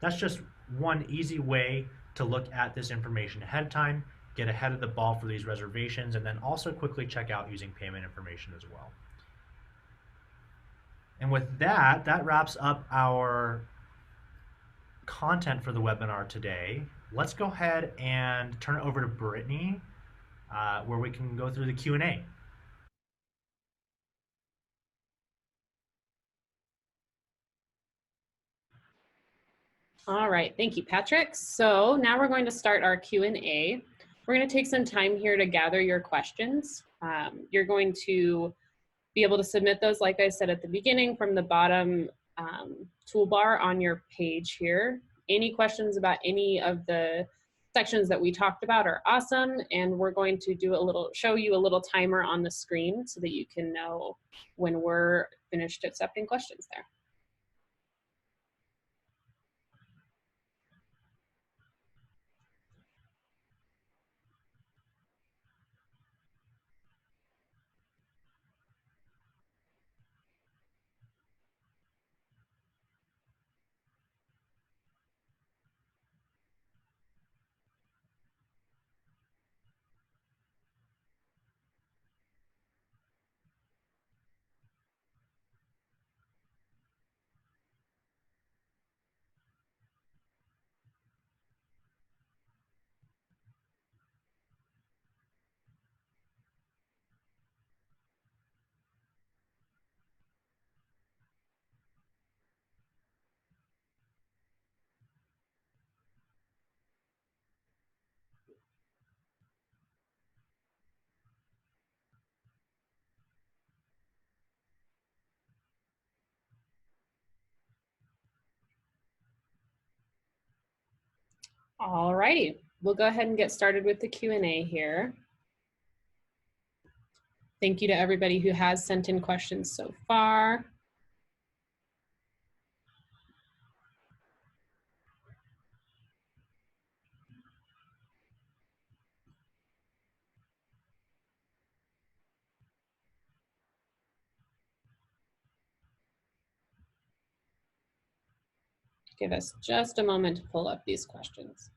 S3: That's just one easy way to look at this information ahead of time, get ahead of the ball for these reservations, and then also quickly check out using payment information as well. And with that, that wraps up our content for the webinar today. Let's go ahead and turn it over to Brittany, where we can go through the Q&A.
S1: All right, thank you, Patrick. So now we're going to start our Q&A. We're going to take some time here to gather your questions. You're going to be able to submit those, like I said at the beginning, from the bottom toolbar on your page here. Any questions about any of the sections that we talked about are awesome, and we're going to show you a little timer on the screen so that you can know when we're finished accepting questions there. All righty, we'll go ahead and get started with the Q&A here. Thank you to everybody who has sent in questions so far. Give us just a moment to pull up these questions.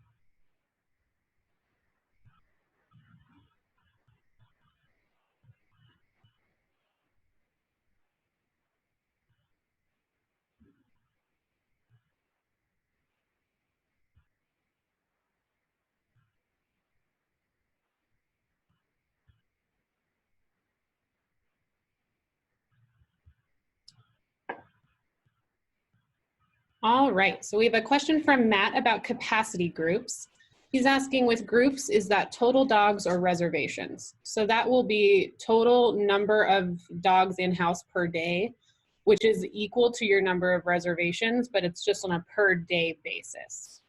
S1: All right, so we have a question from Matt about capacity groups. He's asking, with groups, is that total dogs or reservations? So that will be total number of dogs in-house per day, which is equal to your number of reservations, but it's just on a per day basis.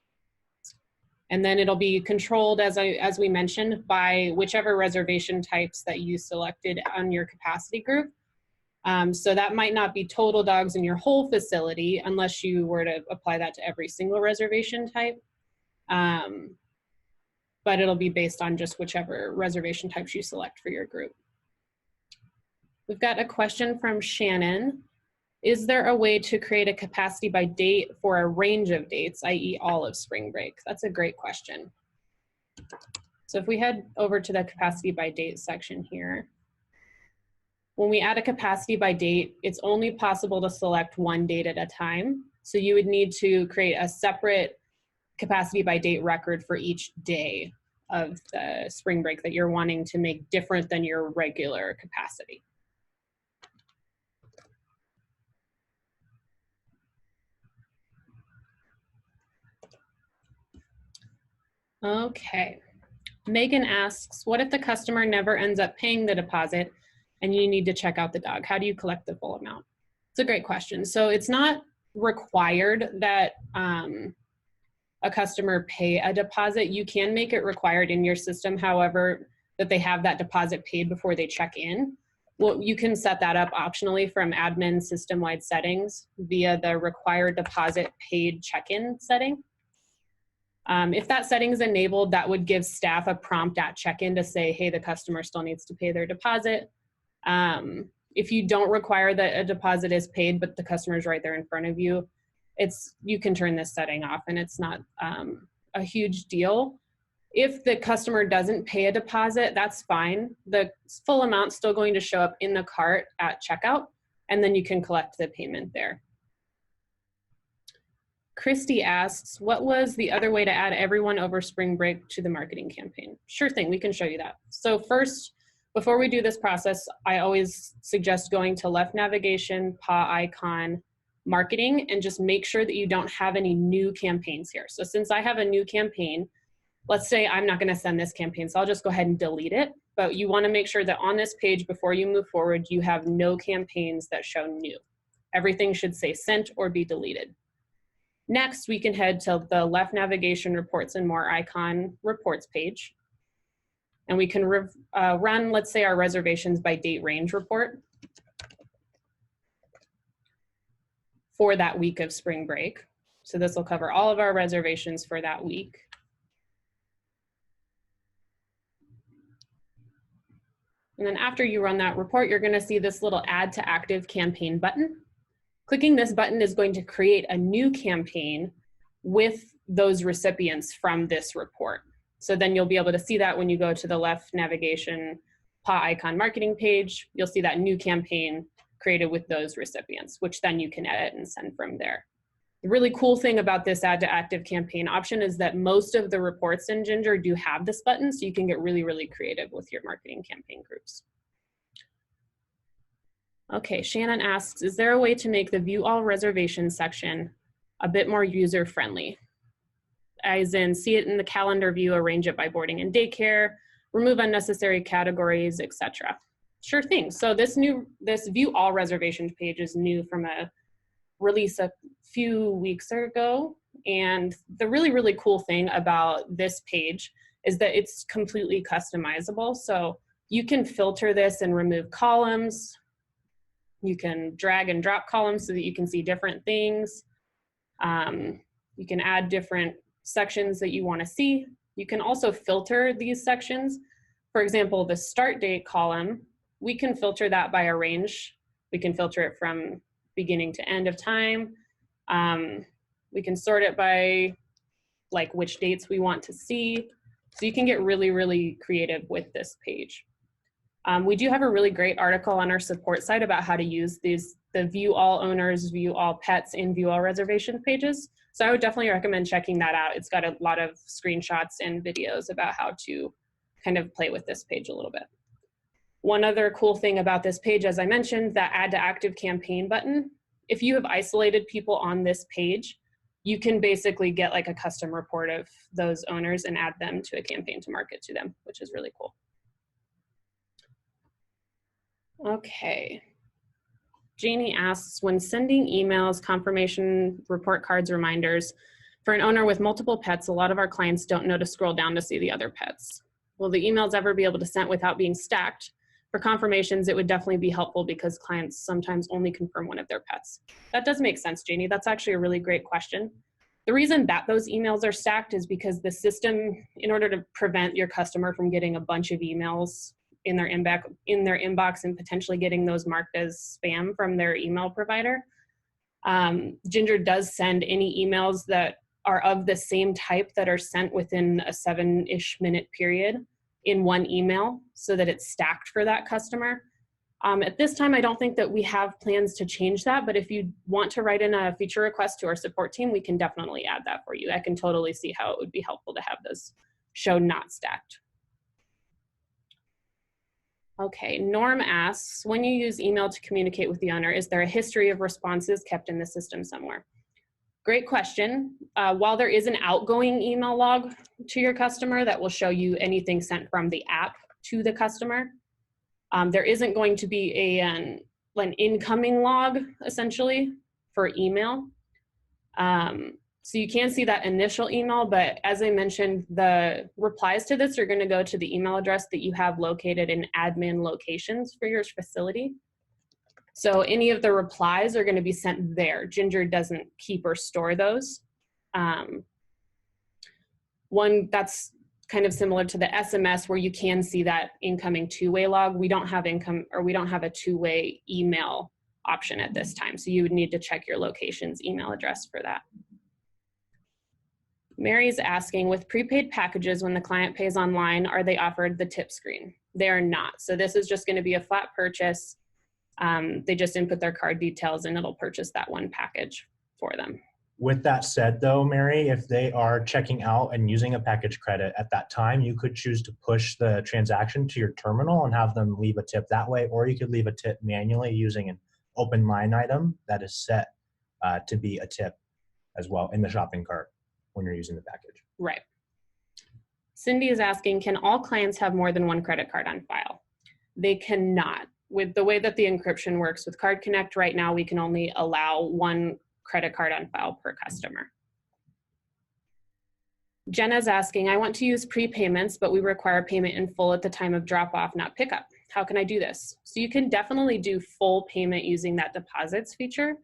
S1: And then it'll be controlled, as we mentioned, by whichever reservation types that you selected on your capacity group. So that might not be total dogs in your whole facility unless you were to apply that to every single reservation type. But it'll be based on just whichever reservation types you select for your group. We've got a question from Shannon. Is there a way to create a capacity by date for a range of dates, i.e. all of spring break? That's a great question. So if we head over to the capacity by date section here, when we add a capacity by date, it's only possible to select one date at a time. So you would need to create a separate capacity by date record for each day of the spring break that you're wanting to make different than your regular capacity. Okay. Megan asks, what if the customer never ends up paying the deposit and you need to check out the dog? How do you collect the full amount? It's a great question. So it's not required that a customer pay a deposit. You can make it required in your system, however, that they have that deposit paid before they check in. Well, you can set that up optionally from admin system-wide settings via the required deposit paid check-in setting. If that setting is enabled, that would give staff a prompt at check-in to say, hey, the customer still needs to pay their deposit. If you don't require that a deposit is paid, but the customer is right there in front of you, you can turn this setting off and it's not a huge deal. If the customer doesn't pay a deposit, that's fine. The full amount's still going to show up in the cart at checkout, and then you can collect the payment there. Christy asks, what was the other way to add everyone over spring break to the marketing campaign? Sure thing, we can show you that. So first, before we do this process, I always suggest going to left navigation, paw icon, marketing, and just make sure that you don't have any new campaigns here. So since I have a new campaign, let's say I'm not gonna send this campaign, so I'll just go ahead and delete it. But you wanna make sure that on this page, before you move forward, you have no campaigns that show new. Everything should say sent or be deleted. Next, we can head to the left navigation reports and more icon reports page. And we can run, let's say, our reservations by date range report for that week of spring break. So this will cover all of our reservations for that week. And then after you run that report, you're gonna see this little add to active campaign button. Clicking this button is going to create a new campaign with those recipients from this report. So then you'll be able to see that when you go to the left navigation paw icon marketing page, you'll see that new campaign created with those recipients, which then you can edit and send from there. The really cool thing about this add to active campaign option is that most of the reports in Gingr do have this button, so you can get really, really creative with your marketing campaign groups. Okay, Shannon asks, is there a way to make the view all reservations section a bit more user-friendly? As in, see it in the calendar view, arrange it by boarding and daycare, remove unnecessary categories, etc. Sure thing. So this view all reservations page is new from a release a few weeks ago. And the really, really cool thing about this page is that it's completely customizable. So you can filter this and remove columns. You can drag and drop columns so that you can see different things. You can add different sections that you want to see. You can also filter these sections. For example, the start date column, we can filter that by a range. We can filter it from beginning to end of time. We can sort it by like which dates we want to see. So you can get really, really creative with this page. We do have a really great article on our support site about how to use the view all owners, view all pets, and view all reservation pages. So I would definitely recommend checking that out. It's got a lot of screenshots and videos about how to kind of play with this page a little bit. One other cool thing about this page, as I mentioned, that add to active campaign button, if you have isolated people on this page, you can basically get like a custom report of those owners and add them to a campaign to market to them, which is really cool. Okay. Janie asks, when sending emails, confirmation, report cards, reminders, for an owner with multiple pets, a lot of our clients don't know to scroll down to see the other pets. Will the emails ever be able to send without being stacked? For confirmations, it would definitely be helpful because clients sometimes only confirm one of their pets. That does make sense, Janie. That's actually a really great question. The reason that those emails are stacked is because the system, in order to prevent your customer from getting a bunch of emails in their inbox and potentially getting those marked as spam from their email provider, Gingr does send any emails that are of the same type that are sent within a 7-ish minute period in one email so that it's stacked for that customer. At this time, I don't think that we have plans to change that, but if you want to write in a feature request to our support team, we can definitely add that for you. I can totally see how it would be helpful to have those show not stacked. Okay, Norm asks, when you use email to communicate with the owner, is there a history of responses kept in the system somewhere? Great question. While there is an outgoing email log to your customer that will show you anything sent from the app to the customer, there isn't going to be an incoming log, essentially, for email. So you can see that initial email, but as I mentioned, the replies to this are going to go to the email address that you have located in admin locations for your facility. So any of the replies are going to be sent there. Gingr doesn't keep or store those. One that's kind of similar to the SMS where you can see that incoming two-way log. We don't have a two-way email option at this time. So you would need to check your location's email address for that. Mary's asking, with prepaid packages, when the client pays online, are they offered the tip screen? They are not. So this is just going to be a flat purchase. They just input their card details and it'll purchase that one package for them.
S2: With that said though, Mary, if they are checking out and using a package credit at that time, you could choose to push the transaction to your terminal and have them leave a tip that way, or you could leave a tip manually using an open line item that is set to be a tip as well in the shopping cart when you're using the package.
S1: Right. Cindy is asking, can all clients have more than one credit card on file? They cannot. With the way that the encryption works with Card Connect right now, we can only allow one credit card on file per customer. Jenna's asking, I want to use prepayments, but we require payment in full at the time of drop off, not pickup. How can I do this? So you can definitely do full payment using that deposits feature.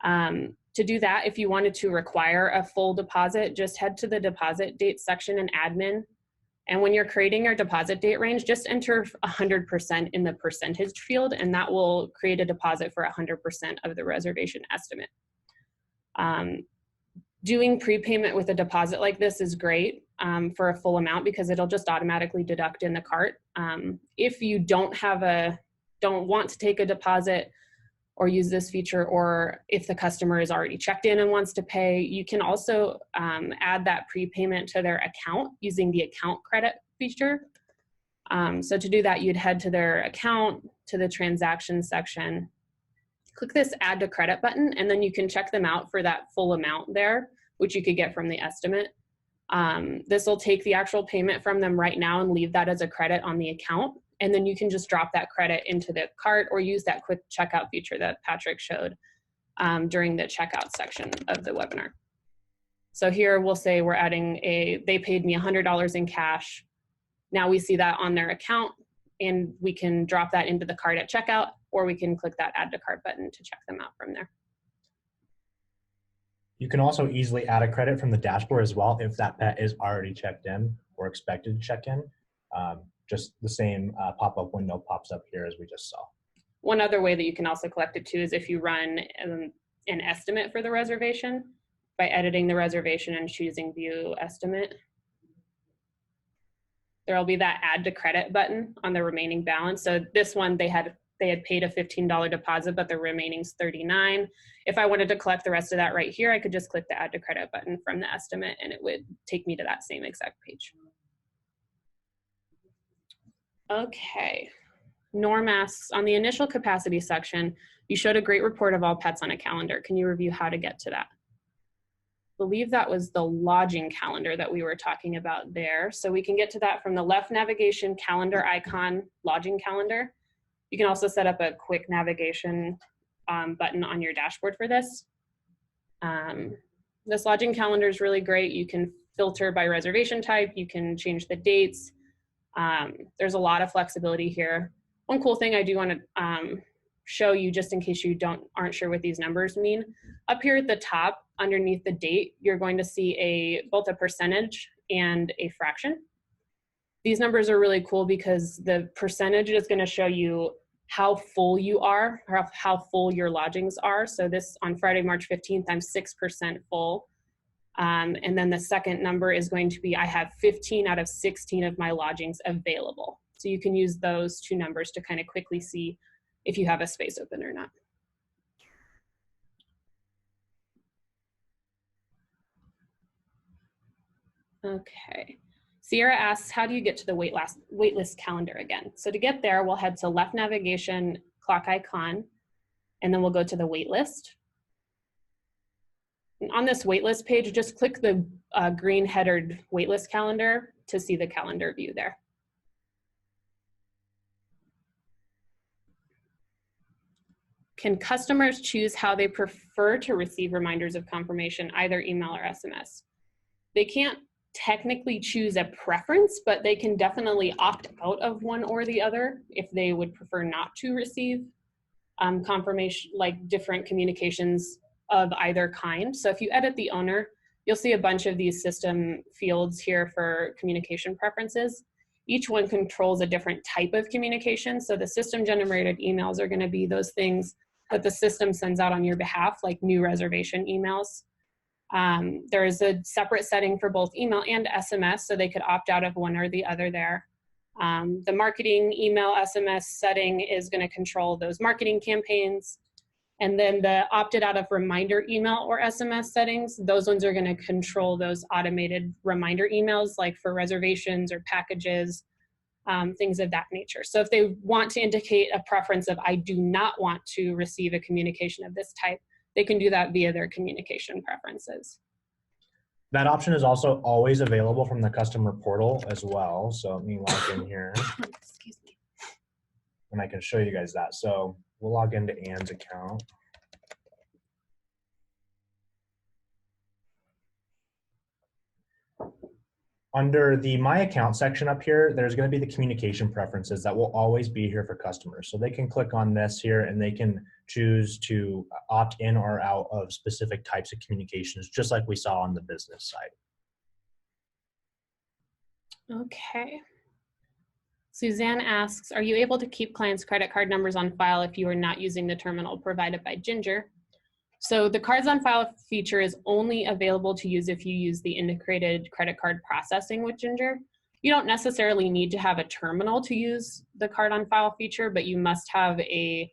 S1: To do that, if you wanted to require a full deposit, just head to the deposit date section in admin. And when you're creating your deposit date range, just enter 100% in the percentage field, and that will create a deposit for 100% of the reservation estimate. Doing prepayment with a deposit like this is great for a full amount because it'll just automatically deduct in the cart. If you don't want to take a deposit or use this feature, or if the customer is already checked in and wants to pay, you can also add that prepayment to their account using the account credit feature. So to do that, you'd head to their account, to the transaction section, click this add to credit button, and then you can check them out for that full amount there, which you could get from the estimate. This will take the actual payment from them right now and leave that as a credit on the account. And then you can just drop that credit into the cart or use that quick checkout feature that Patrick showed during the checkout section of the webinar. So here we'll say we're adding they paid me $100 in cash. Now we see that on their account and we can drop that into the cart at checkout, or we can click that add to cart button to check them out from there.
S2: You can also easily add a credit from the dashboard as well if that pet is already checked in or expected to check in. Just the same pop-up window pops up here as we just saw.
S1: One other way that you can also collect it too is if you run an estimate for the reservation by editing the reservation and choosing view estimate. There'll be that add to credit button on the remaining balance. So this one they had paid a $15 deposit, but the remaining is $39. If I wanted to collect the rest of that right here, I could just click the add to credit button from the estimate and it would take me to that same exact page. Okay, Norm asks, on the initial capacity section, you showed a great report of all pets on a calendar. Can you review how to get to that? I believe that was the lodging calendar that we were talking about there. So we can get to that from the left navigation calendar icon, lodging calendar. You can also set up a quick navigation button on your dashboard for this. This lodging calendar is really great. You can filter by reservation type. You can change the dates. There's a lot of flexibility here. One cool thing I do want to show you, just in case you aren't sure what these numbers mean, up here at the top underneath the date, you're going to see both a percentage and a fraction. These numbers are really cool because the percentage is going to show you how full you are, or how full your lodgings are. So this on Friday, March 15th, I'm 6% full. And then the second number is going to be, I have 15 out of 16 of my lodgings available. So you can use those two numbers to kind of quickly see if you have a space open or not. Okay. Sierra asks, how do you get to the waitlist calendar again? So to get there, we'll head to left navigation, clock icon, and then we'll go to the waitlist. On this waitlist page, just click the green headered waitlist calendar to see the calendar view there. Can customers choose how they prefer to receive reminders of confirmation, either email or SMS? They can't technically choose a preference, but they can definitely opt out of one or the other if they would prefer not to receive confirmation, like different communications of either kind. So if you edit the owner, you'll see a bunch of these system fields here for communication preferences. Each one controls a different type of communication. So the system generated emails are going to be those things that the system sends out on your behalf, like new reservation emails. There is a separate setting for both email and SMS, so they could opt out of one or the other there. The marketing email SMS setting is going to control those marketing campaigns. And then the opted out of reminder email or SMS settings, those ones are going to control those automated reminder emails, like for reservations or packages, things of that nature. So if they want to indicate a preference of, I do not want to receive a communication of this type, they can do that via their communication preferences.
S2: That option is also always available from the customer portal as well. So let me log in here.
S1: Excuse me.
S2: And I can show you guys that. So we'll log into Anne's account. Under the My Account section up here, there's going to be the communication preferences that will always be here for customers. So they can click on this here and they can choose to opt in or out of specific types of communications, just like we saw on the business side.
S1: Okay. Suzanne asks, are you able to keep clients' credit card numbers on file if you are not using the terminal provided by Gingr? So the cards on file feature is only available to use if you use the integrated credit card processing with Gingr. You don't necessarily need to have a terminal to use the card on file feature, but you must have an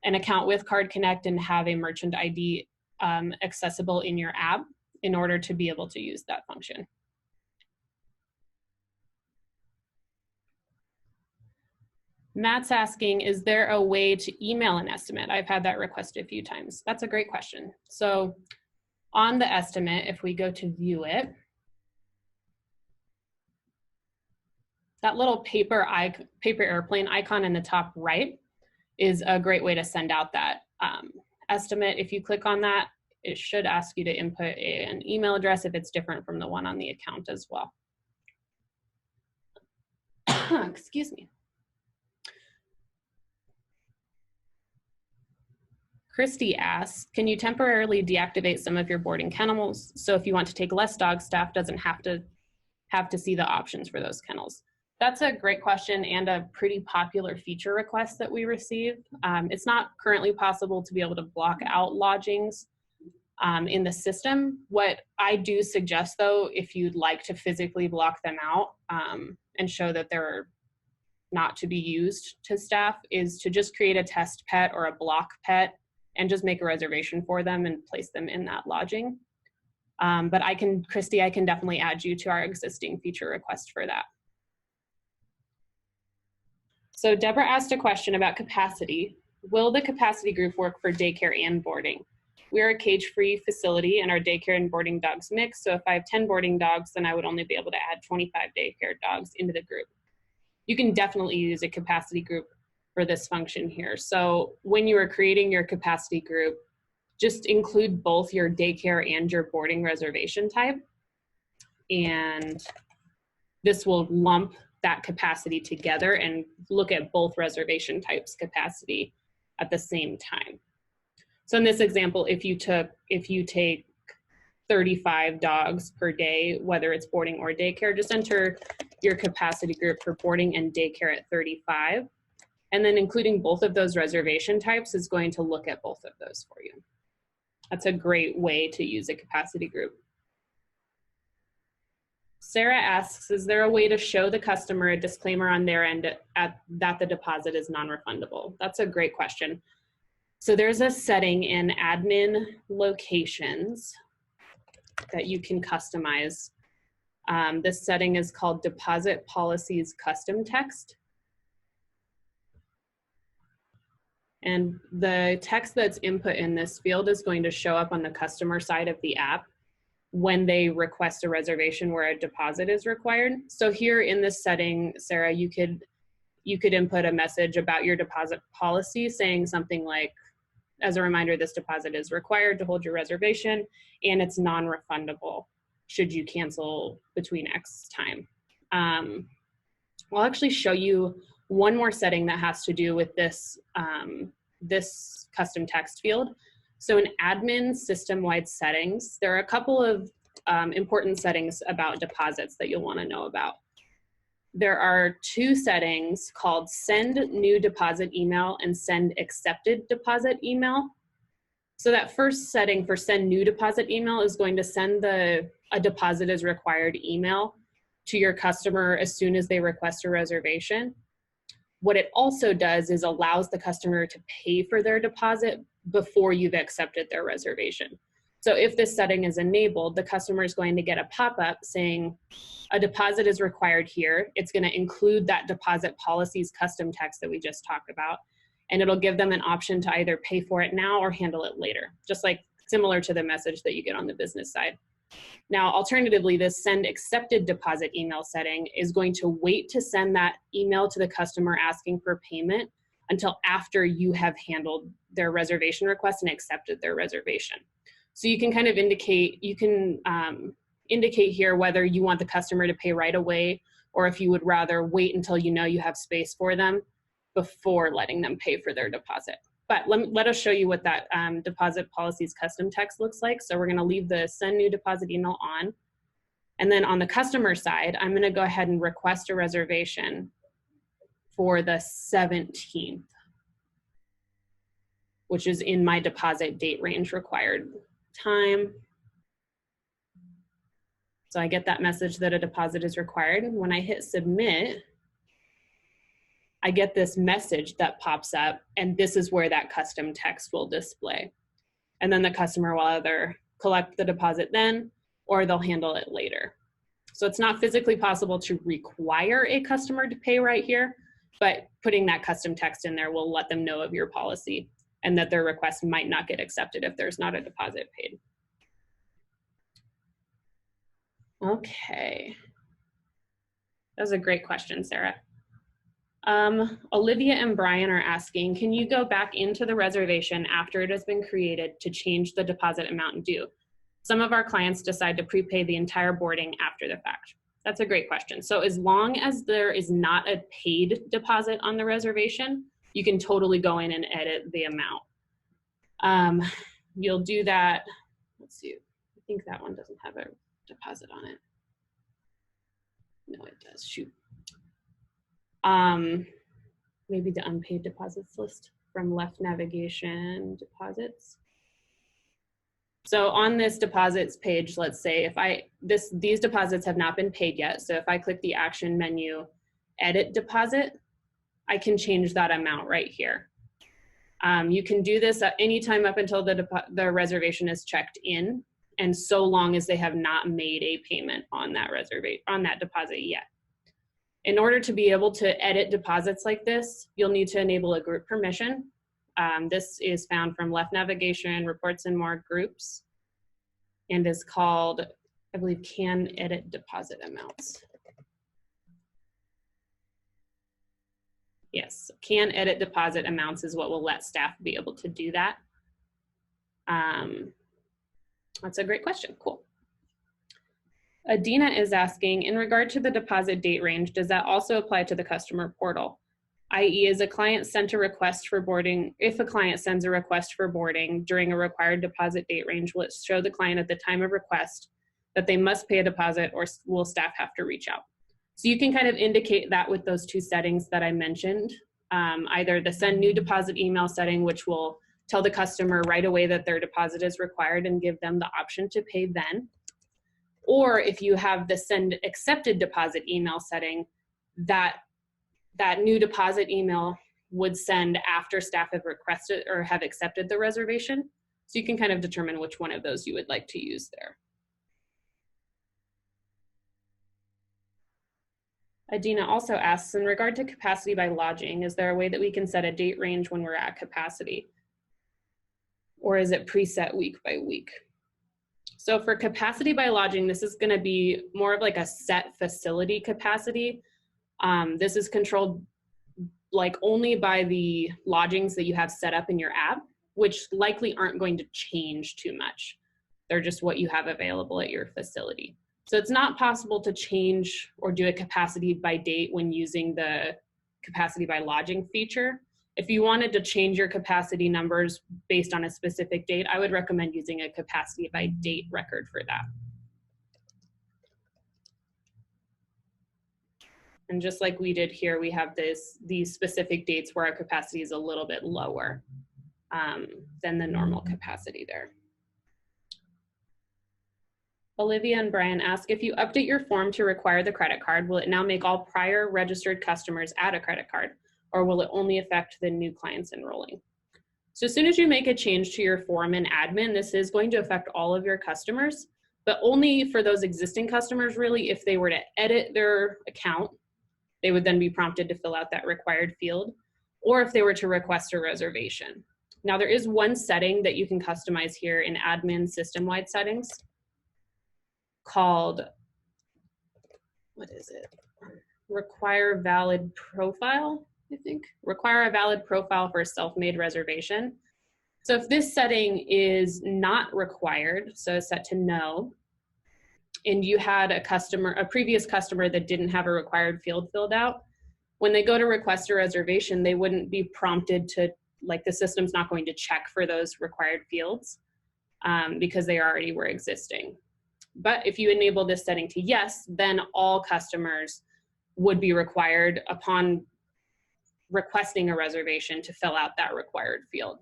S1: account with Card Connect and have a merchant ID accessible in your app in order to be able to use that function. Matt's asking, is there a way to email an estimate? I've had that requested a few times. That's a great question. So on the estimate, if we go to view it, that little paper airplane icon in the top right is a great way to send out that estimate. If you click on that, it should ask you to input an email address if it's different from the one on the account as well. Excuse me. Christy asks, can you temporarily deactivate some of your boarding kennels? So if you want to take less dogs, staff doesn't have to see the options for those kennels. That's a great question and a pretty popular feature request that we receive. It's not currently possible to be able to block out lodgings in the system. What I do suggest though, if you'd like to physically block them out and show that they're not to be used to staff, is to just create a test pet or a block pet and just make a reservation for them and place them in that lodging. But Christy, I can definitely add you to our existing feature request for that. So Deborah asked a question about capacity. Will the capacity group work for daycare and boarding? We are a cage-free facility and our daycare and boarding dogs mix. So if I have 10 boarding dogs, then I would only be able to add 25 daycare dogs into the group. You can definitely use a capacity group for this function here. So when you are creating your capacity group, just include both your daycare and your boarding reservation type. And this will lump that capacity together and look at both reservation types capacity at the same time. So in this example, if you take 35 dogs per day, whether it's boarding or daycare, just enter your capacity group for boarding and daycare at 35. And then including both of those reservation types is going to look at both of those for you. That's a great way to use a capacity group. Sarah asks, is there a way to show the customer a disclaimer on their end that the deposit is non-refundable? That's a great question. So there's a setting in admin locations that you can customize. This setting is called Deposit Policies Custom Text. And the text that's input in this field is going to show up on the customer side of the app when they request a reservation where a deposit is required. So here in this setting, Sarah, you could input a message about your deposit policy saying something like, as a reminder, this deposit is required to hold your reservation and it's non-refundable should you cancel between X time. I'll actually show you one more setting that has to do with this, this custom text field. So in admin system-wide settings, there are a couple of important settings about deposits that you'll want to know about. There are two settings called send new deposit email and send accepted deposit email. So that first setting for send new deposit email is going to send a deposit is required email to your customer as soon as they request a reservation. What it also does is allows the customer to pay for their deposit before you've accepted their reservation. So if this setting is enabled, the customer is going to get a pop-up saying a deposit is required here. It's going to include that deposit policies custom text that we just talked about, and it'll give them an option to either pay for it now or handle it later, just like similar to the message that you get on the business side. Now, alternatively, this send accepted deposit email setting is going to wait to send that email to the customer asking for payment until after you have handled their reservation request and accepted their reservation. So you can kind of indicate, indicate here whether you want the customer to pay right away or if you would rather wait until you know you have space for them before letting them pay for their deposit. But let us show you what that deposit policies custom text looks like. So we're going to leave the send new deposit email on. And then on the customer side, I'm going to go ahead and request a reservation for the 17th, which is in my deposit date range required time. So I get that message that a deposit is required. When I hit submit, I get this message that pops up, and this is where that custom text will display. And then the customer will either collect the deposit then, or they'll handle it later. So it's not physically possible to require a customer to pay right here, but putting that custom text in there will let them know of your policy and that their request might not get accepted if there's not a deposit paid. Okay. That was a great question, Sarah. Olivia and Brian are asking, can you go back into the reservation after it has been created to change the deposit amount due? Some of our clients decide to prepay the entire boarding after the fact. That's a great question. So as long as there is not a paid deposit on the reservation, you can totally go in and edit the amount. You'll do that, let's see, I think that one doesn't have a deposit on it. No, it does, shoot. Maybe the unpaid deposits list from left navigation deposits. So on this deposits page, let's say if these deposits have not been paid yet. So if I click the action menu, edit deposit, I can change that amount right here. You can do this at any time up until the reservation is checked in, and so long as they have not made a payment on that deposit yet. In order to be able to edit deposits like this, you'll need to enable a group permission. This is found from left navigation, reports and more groups, and is called, I believe, can edit deposit amounts. Yes, can edit deposit amounts is what will let staff be able to do that. That's a great question, cool. Adina is asking, in regard to the deposit date range, does that also apply to the customer portal? I.e., is a client sent a request for boarding, if a client sends a request for boarding during a required deposit date range, will it show the client at the time of request that they must pay a deposit, or will staff have to reach out? So you can kind of indicate that with those two settings that I mentioned, either the send new deposit email setting, which will tell the customer right away that their deposit is required and give them the option to pay then. Or if you have the send accepted deposit email setting, that new deposit email would send after staff have requested or have accepted the reservation. So you can kind of determine which one of those you would like to use there. Adina also asks, in regard to capacity by lodging, is there a way that we can set a date range when we're at capacity? Or is it preset week by week? So for capacity by lodging, this is going to be more of like a set facility capacity. This is controlled like only by the lodgings that you have set up in your app, which likely aren't going to change too much. They're just what you have available at your facility. So it's not possible to change or do a capacity by date when using the capacity by lodging feature. If you wanted to change your capacity numbers based on a specific date, I would recommend using a capacity by date record for that. And just like we did here, we have these specific dates where our capacity is a little bit lower than the normal capacity there. Olivia and Brian ask, if you update your form to require the credit card, will it now make all prior registered customers add a credit card, or will it only affect the new clients enrolling? So as soon as you make a change to your form in admin, this is going to affect all of your customers, but only for those existing customers, really. If they were to edit their account, they would then be prompted to fill out that required field, or if they were to request a reservation. Now, there is one setting that you can customize here in admin system-wide settings called, what is it? Require valid profile, I think. Require a valid profile for a self-made reservation. So if this setting is not required, so set to no, and you had a previous customer that didn't have a required field filled out, when they go to request a reservation, they wouldn't be prompted to, like, the system's not going to check for those required fields because they already were existing. But if you enable this setting to yes, then all customers would be required upon requesting a reservation to fill out that required field.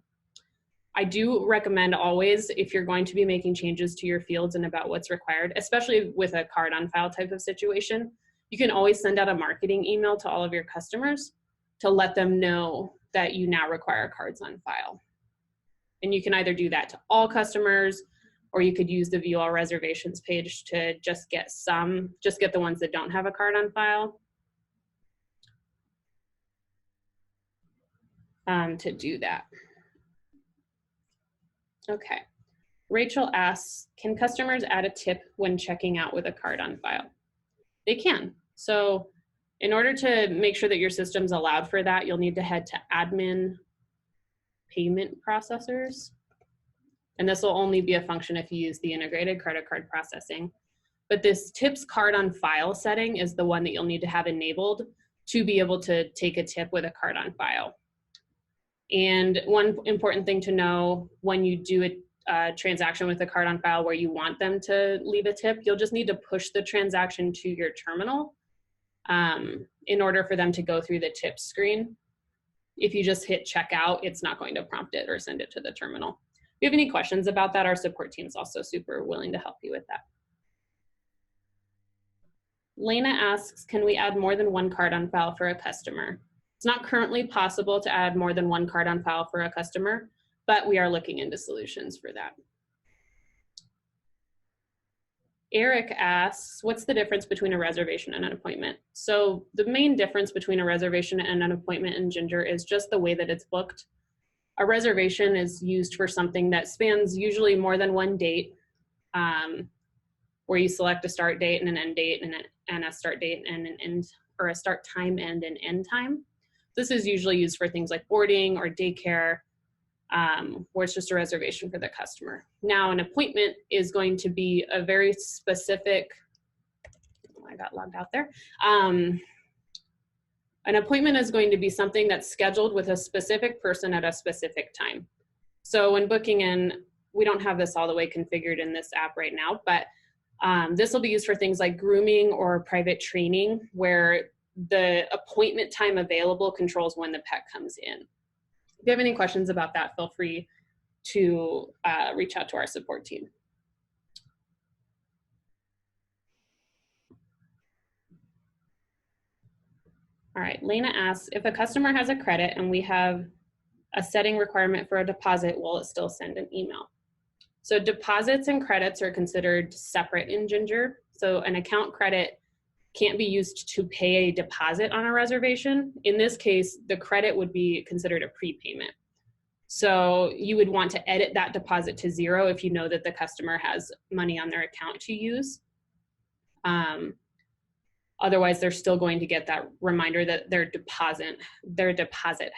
S1: I do recommend always, if you're going to be making changes to your fields and about what's required, especially with a card on file type of situation, you can always send out a marketing email to all of your customers to let them know that you now require cards on file. And you can either do that to all customers, or you could use the view all reservations page to just get the ones that don't have a card on file to do that. Okay. Rachel asks, can customers add a tip when checking out with a card on file? They can. So in order to make sure that your system's allowed for that, you'll need to head to admin payment processors. And this will only be a function if you use the integrated credit card processing. But this tips card on file setting is the one that you'll need to have enabled to be able to take a tip with a card on file. And one important thing to know when you do a transaction with a card on file where you want them to leave a tip, you'll just need to push the transaction to your terminal in order for them to go through the tip screen. If you just hit checkout, it's not going to prompt it or send it to the terminal. If you have any questions about that, our support team is also super willing to help you with that. Lena asks, can we add more than one card on file for a customer? It's not currently possible to add more than one card on file for a customer, but we are looking into solutions for that. Eric asks, what's the difference between a reservation and an appointment? So the main difference between a reservation and an appointment in Gingr is just the way that it's booked. A reservation is used for something that spans usually more than one date, where you select a start date and an end date and a start date and an end, or a start time and an end time. This is usually used for things like boarding or daycare, where it's just a reservation for the customer. Now, an appointment is going to be a very specific, oh, I got logged out there. An appointment is going to be something that's scheduled with a specific person at a specific time. So when booking in, we don't have this all the way configured in this app right now, but this will be used for things like grooming or private training, where the appointment time available controls when the pet comes in. If you have any questions about that, feel free to reach out to our support team. All right, Lena asks, if a customer has a credit and we have a setting requirement for a deposit, will it still send an email? So deposits and credits are considered separate in Gingr. So an account credit can't be used to pay a deposit on a reservation. In this case, the credit would be considered a prepayment. So you would want to edit that deposit to 0 if you know that the customer has money on their account to use. Otherwise, they're still going to get that reminder that their deposit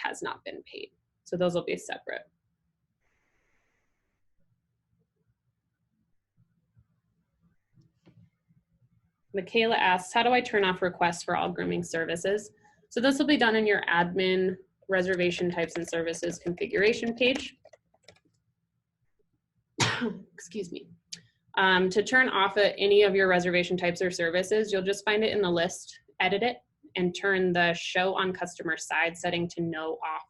S1: has not been paid. So those will be separate. Michaela asks, how do I turn off requests for all grooming services? So this will be done in your admin reservation types and services configuration page. Excuse me. To turn off any of your reservation types or services, you'll just find it in the list, edit it, and turn the show on customer side setting to no off.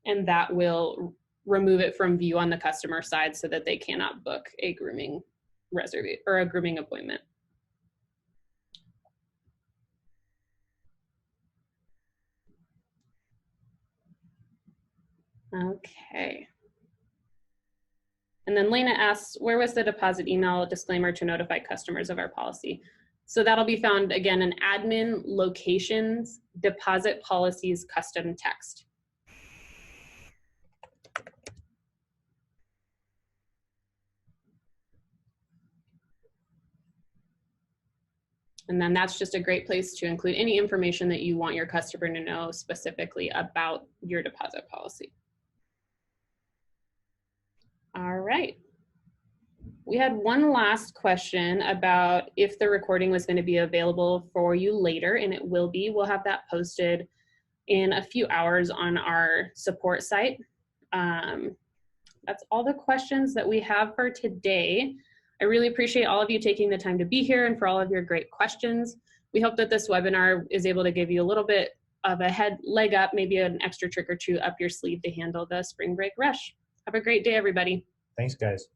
S1: And that will remove it from view on the customer side so that they cannot book a grooming reservation or a grooming appointment. Okay. And then Lena asks, where was the deposit email disclaimer to notify customers of our policy? So that'll be found again in admin locations, deposit policies, custom text. And then that's just a great place to include any information that you want your customer to know specifically about your deposit policy. All right. We had one last question about if the recording was going to be available for you later, and it will be. We'll have that posted in a few hours on our support site. That's all the questions that we have for today. I really appreciate all of you taking the time to be here and for all of your great questions. We hope that this webinar is able to give you a little bit of a leg up, maybe an extra trick or two up your sleeve to handle the spring break rush. Have a great day, everybody.
S2: Thanks, guys.